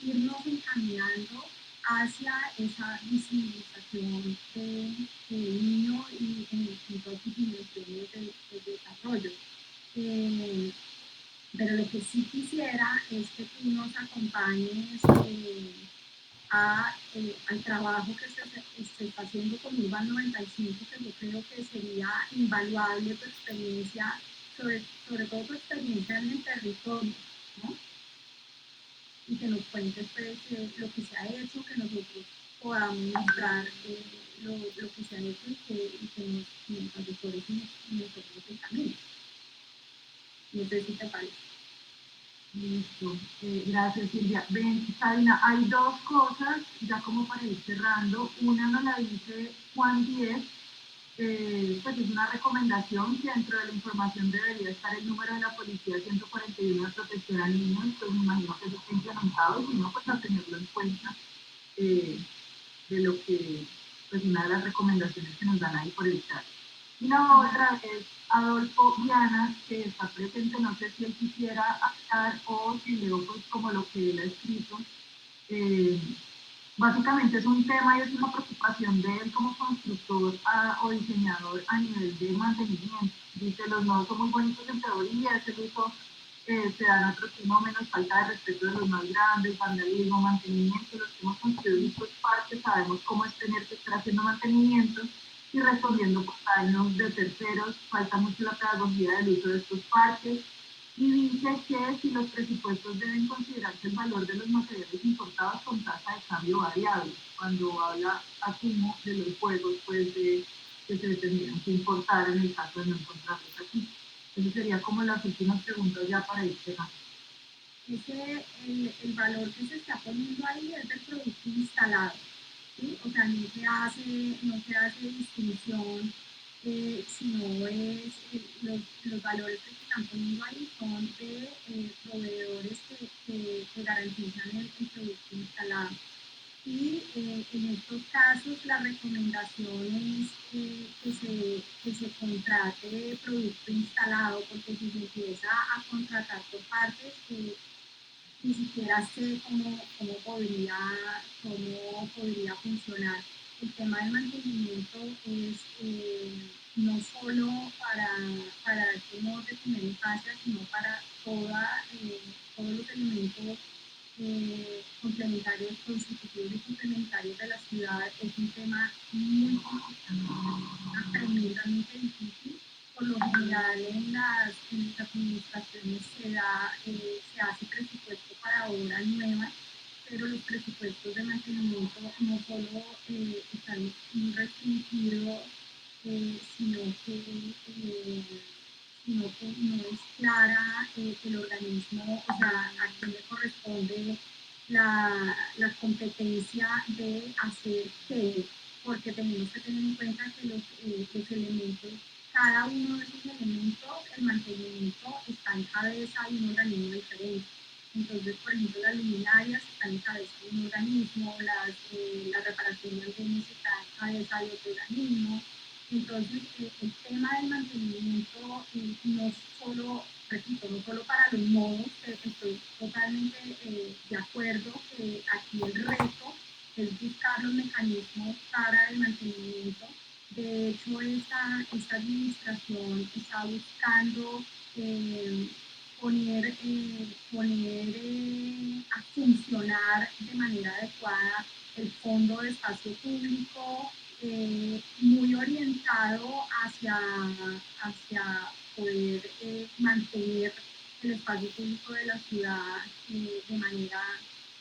irnos encaminando hacia esa visibilización del niño y en todas sus dimensiones de desarrollo. Pero lo que sí quisiera es que tú nos acompañes al trabajo que se está haciendo con Urban 95, que yo creo que sería invaluable tu experiencia, sobre todo tu experiencia en el territorio, ¿no? Y que nos cuentes pues, lo que se ha hecho, que nosotros podamos mostrar lo que se ha hecho y que nos asesores y nosotros el camino. No sé si te parece. Listo, gracias Silvia. Ven, Sabina, hay dos cosas, ya como para ir cerrando. Una nos la dice Juan 10, pues es una recomendación que dentro de la información debería estar el número de la policía 141 de protección al niño, y pues me imagino que eso está implementado, y no, pues a tenerlo en cuenta de lo que, pues una de las recomendaciones que nos dan ahí por el chat. Y la otra es Adolfo Viana, que está presente, no sé si él quisiera hablar o si leo pues como lo que él ha escrito. Básicamente es un tema y es una preocupación de él como constructor o diseñador a nivel de mantenimiento. Dice, los nodos son muy bonitos en teoría, ese uso se da en otro tema menos falta de respeto de los más grandes, vandalismo, mantenimiento. Los que hemos construido estos parques sabemos cómo es tener que estar haciendo mantenimiento y respondiendo por daños de terceros. Falta mucho la pedagogía del uso de estos parques. Y dice que si los presupuestos deben considerarse el valor de los materiales importados con tasa de cambio variable, cuando habla, asumo, de los juegos pues, que se tendrían que importar en el caso de no encontrarlos aquí. Esas serían como las últimas preguntas ya para ir cerrando. El valor que se está poniendo ahí es del producto instalado, ¿sí? O sea, no se hace distinción, sino es los valores que se están poniendo ahí son de proveedores que garantizan el producto instalado. Y en estos casos la recomendación es que se contrate producto instalado, porque si se empieza a contratar por partes, ni siquiera sé cómo podría funcionar. El tema del mantenimiento es no solo para este modo de primera infancia, sino para todos los elementos complementarios, constitutivos y complementarios de la ciudad. Es un tema muy complicado, tremendamente difícil. Por lo general en las administraciones se hace presupuesto para obras nuevas, pero los presupuestos de mantenimiento no solo están muy restringidos, sino que no es clara el organismo, o sea, a quién le corresponde corresponde la competencia de hacer qué, porque tenemos que tener en cuenta que los elementos, cada uno de esos elementos, el mantenimiento está en cabeza de un organismo diferente. Entonces, por ejemplo, las luminarias están en cabeza de un organismo, la reparación de andenes está en cabeza de otro organismo. Entonces, el tema del mantenimiento no solo, repito, no solo para los modos, estoy totalmente de acuerdo que aquí el reto es buscar los mecanismos para el mantenimiento. De hecho, esta administración está buscando poner a funcionar de manera adecuada el fondo de espacio público, muy orientado hacia poder mantener el espacio público de la ciudad de manera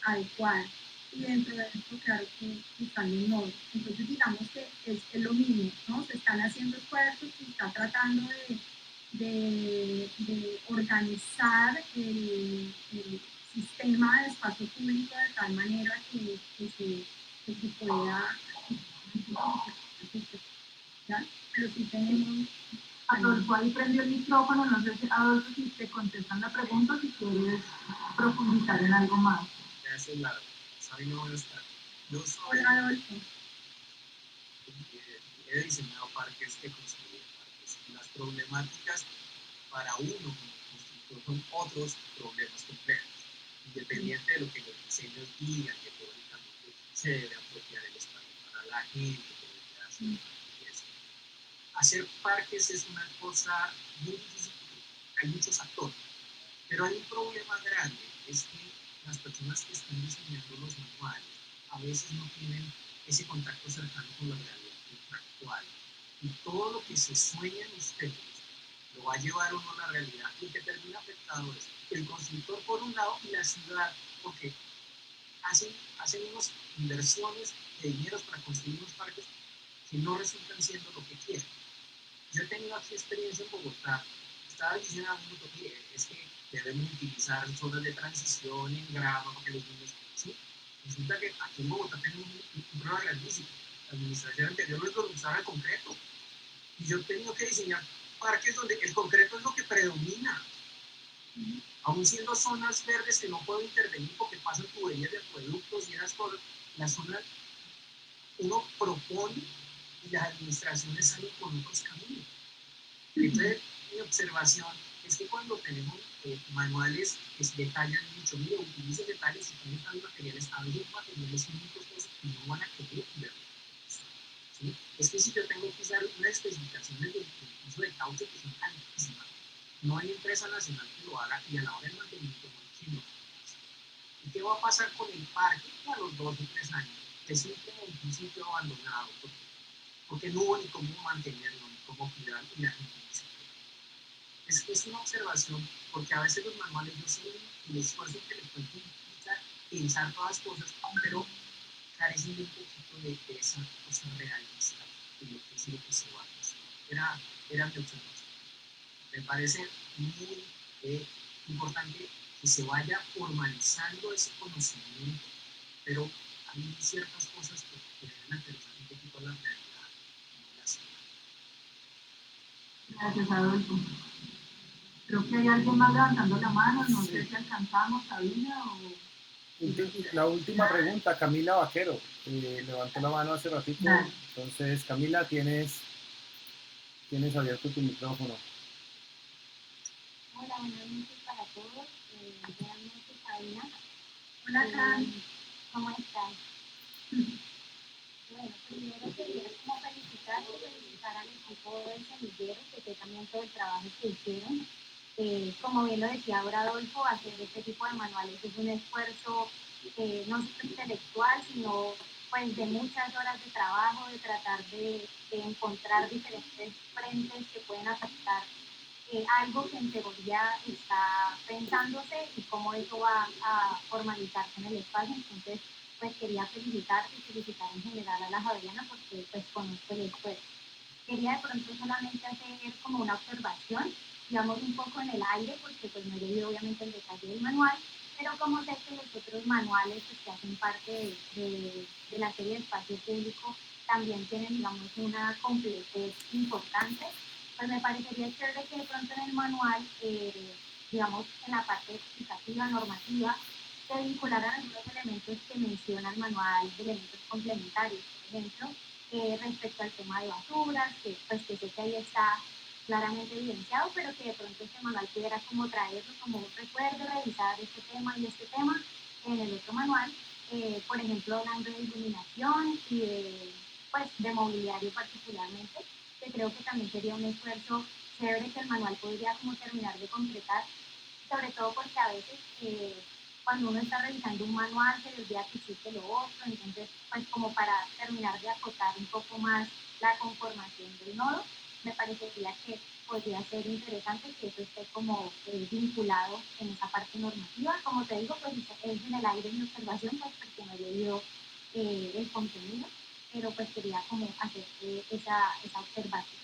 adecuada. Y dentro de esto, claro que están los nodos. Entonces, digamos que es lo mismo, ¿no? Se están haciendo esfuerzos, se está tratando de organizar el sistema de espacio público de tal manera que se pueda, ¿ya? Pero sí tenemos... Adolfo, ahí prendió el micrófono, no sé si, Adolfo, si te contestan la pregunta o si quieres profundizar en algo más. Gracias, Lara. Sabina, buenas tardes. Yo soy... Hola, Adolfo. He diseñado parques, he construido parques. Las problemáticas para uno como constructor son otros problemas complejos. Independiente de lo que los diseños digan, que teóricamente se debe apropiar el espacio para la gente, que debe hacer hacer parques es una cosa muy difícil porque hay muchos actores, pero hay un problema grande, es que las personas que están diseñando los manuales a veces no tienen ese contacto cercano con la realidad contractual y todo lo que se sueña en ustedes lo va a llevar uno a la realidad y que termina afectado es el constructor por un lado y la ciudad porque hacen unas inversiones de dineros para construir unos parques que no resultan siendo lo que quieren. Yo he tenido aquí experiencia en Bogotá, estaba diciendo a mí, es que debemos utilizar zonas de transición en grama porque los niños, ¿sí? Resulta que aquí en Bogotá tenemos un problema grandísimo. La administración anterior no usaba el concreto y yo he tenido que diseñar parques donde el concreto es lo que predomina. Aún siendo zonas verdes que no puedo intervenir porque pasan tuberías de acueductos y esas cosas, las zonas uno propone y las administraciones salen con otros caminos. Entonces, mi observación es que cuando tenemos manuales que se detallan mucho, mire, utilice detalles y también tales materiales, a veces materiales son muy costosos y no van a querer invertir. ¿Sí? Es que si yo tengo que usar unas especificaciones del uso de caucho que son altísimas, no hay empresa nacional que lo haga y a la hora del mantenimiento no hay quien lo haga. ¿Y qué va a pasar con el parque a los 2 o 3 años? Que simplemente un sitio abandonado porque no hubo ni cómo mantenerlo, ni cómo cuidarlo, y la gente dice. Es una observación, porque a veces los manuales no siguen el esfuerzo que le puede implicar pensar todas las cosas, pero carecen de un poquito de esa cosa realista, de lo que es lo que se va a hacer. Era mi observación. Me parece muy importante que se vaya formalizando ese conocimiento, pero hay ciertas cosas que deben aterrizar un poquito a la realidad. Gracias, Adolfo. Creo que hay alguien más levantando la mano, no sé si alcanzamos, Sabina o... La última pregunta, Camila Vaquero, levantó la mano hace ratito. Entonces, Camila, tienes abierto tu micrófono. Hola, buenas noches para todos. Buenas noches, Sabina. Hola, Cam. ¿Cómo estás? Bueno, primero quería como felicitar al equipo del semillero, que sé también todo el trabajo que hicieron. Como bien lo decía ahora Adolfo, hacer este tipo de manuales es un esfuerzo no solo intelectual, sino pues de muchas horas de trabajo, de tratar de encontrar diferentes frentes que pueden afectar algo que en teoría está pensándose y cómo eso va a formalizarse en el espacio. Entonces, pues quería felicitarte y felicitar en general a la Javeriana porque pues conozco el esfuerzo. Quería de pronto solamente hacer como una observación, digamos un poco en el aire, porque pues no he leído obviamente el detalle del manual, pero como sé que los otros manuales pues, que hacen parte de la serie de espacio público también tienen, digamos, una completez importante, pues me parecería chévere que de pronto en el manual, digamos, en la parte explicativa, normativa, se vincularan algunos elementos que menciona el manual de elementos complementarios, por ejemplo, respecto al tema de basuras, que pues que sé que ahí está claramente evidenciado, pero que de pronto este manual pudiera como traerlo como un recuerdo, revisar este tema y este tema en el otro manual, por ejemplo, hablando de iluminación y pues, de mobiliario particularmente, que creo que también sería un esfuerzo chévere que el manual podría como terminar de concretar, sobre todo porque a veces cuando uno está revisando un manual se le olvida que existe lo otro, entonces pues como para terminar de acotar un poco más la conformación del nodo, me parecería que podría ser interesante que eso esté como vinculado en esa parte normativa. Como te digo, pues es en el aire mi observación, pues porque no he leído el contenido, pero pues quería como hacer esa observación.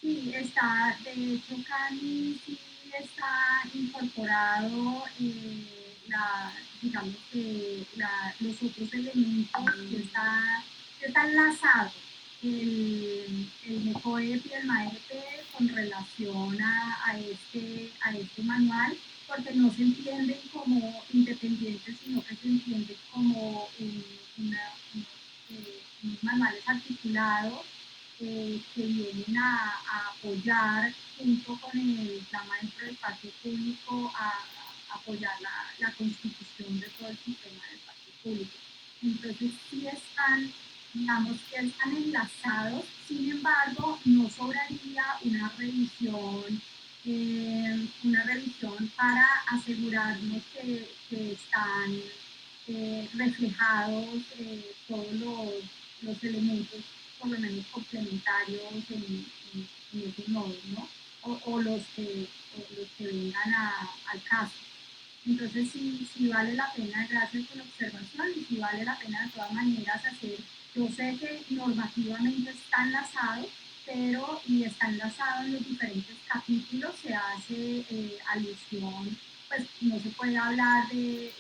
Sí, está, de hecho, Cali sí está incorporado, digamos que los otros elementos que está enlazado el MECOEP y el MAEP con relación a este manual, porque no se entienden como independientes, sino que se entienden como unos manuales articulados que vienen a apoyar junto con el plan maestro del espacio público a apoyar la constitución de todo el sistema del espacio público. Entonces sí están, digamos que están enlazados, sin embargo no sobraría una revisión para asegurarnos que están reflejados todos los elementos por lo menos complementarios en esos nodos, ¿no? O los que vengan al caso. Entonces, sí vale la pena, gracias por la observación, y sí vale la pena de todas maneras hacer, yo sé que normativamente está enlazado, pero y está enlazado en los diferentes capítulos, se hace alusión, pues no se puede hablar de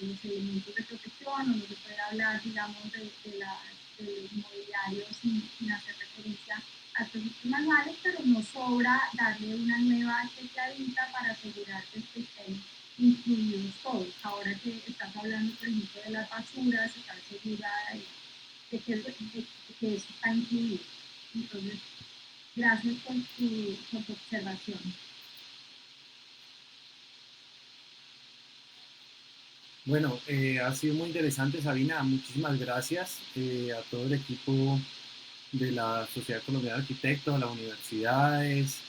los elementos de protección, o no se puede hablar, digamos, de los mobiliarios sin hacer referencia a estos manuales, pero no sobra darle una nueva tecladita para asegurar que estén incluidos todos. Ahora que estás hablando, por ejemplo, de las basuras, estás segura de que eso está incluido. Entonces, gracias por tu observación. Bueno, ha sido muy interesante, Sabina. Muchísimas gracias a todo el equipo de la Sociedad Colombiana de Arquitectos, a las universidades,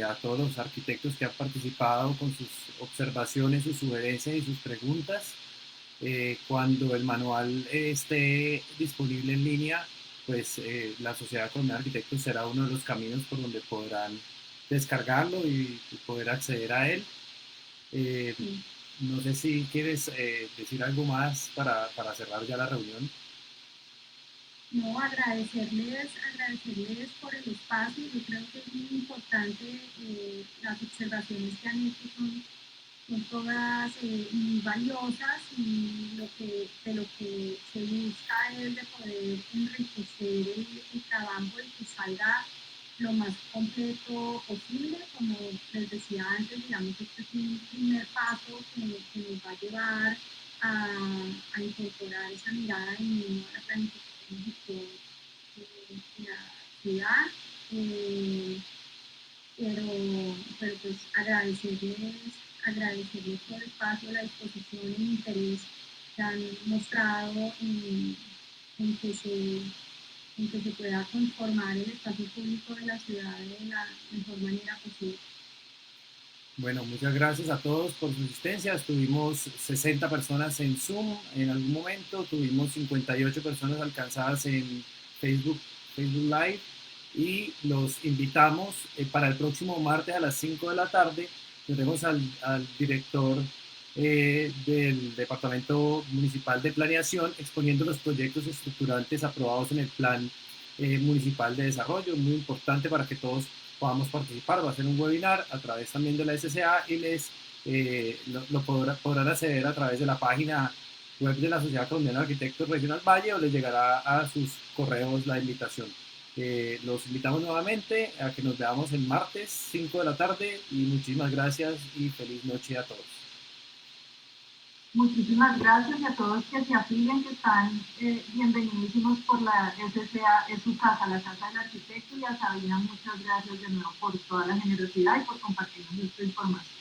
a todos los arquitectos que han participado con sus observaciones, sus sugerencias y sus preguntas. Cuando el manual esté disponible en línea, pues la Sociedad Colombiana de Arquitectos será uno de los caminos por donde podrán descargarlo y poder acceder a él. Sí. No sé si quieres decir algo más para cerrar ya la reunión. No, agradecerles por el espacio. Yo creo que es muy importante, las observaciones que han hecho son todas muy valiosas, y de lo que se busca es de poder enriquecer el trabajo y que salga lo más completo posible. Como les decía antes, digamos, este es un primer paso que nos va a llevar a incorporar esa mirada en la planificación de la ciudad. Pero pues agradecerles por el espacio, la disposición y el interés que han mostrado en que se pueda conformar el espacio público de la ciudad de la mejor manera posible. Bueno, muchas gracias a todos por su asistencia. Tuvimos 60 personas en Zoom en algún momento, tuvimos 58 personas alcanzadas en Facebook Live, y los invitamos para el próximo martes a las 5 de la tarde. Tendremos al director del Departamento Municipal de Planeación exponiendo los proyectos estructurantes aprobados en el Plan Municipal de Desarrollo. Muy importante para que todos podamos participar. Va a ser un webinar a través también de la SCA, y les podrán acceder a través de la página web de la Sociedad Colombiana de Arquitectos Regional Valle, o les llegará a sus correos la invitación. Los invitamos nuevamente a que nos veamos el martes 5 de la tarde, y muchísimas gracias y feliz noche a todos. Muchísimas gracias a todos que se afilian, que están bienvenidísimos por la SCA, es su casa, la Casa del Arquitecto, y a Sabina muchas gracias de nuevo por toda la generosidad y por compartirnos esta información.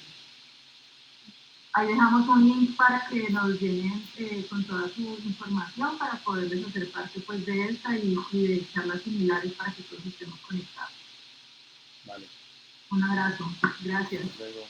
Ahí dejamos un link para que nos llenen con toda su información para poderles hacer parte pues, de esta y de charlas similares para que todos estemos conectados. Vale. Un abrazo. Gracias. Hasta luego.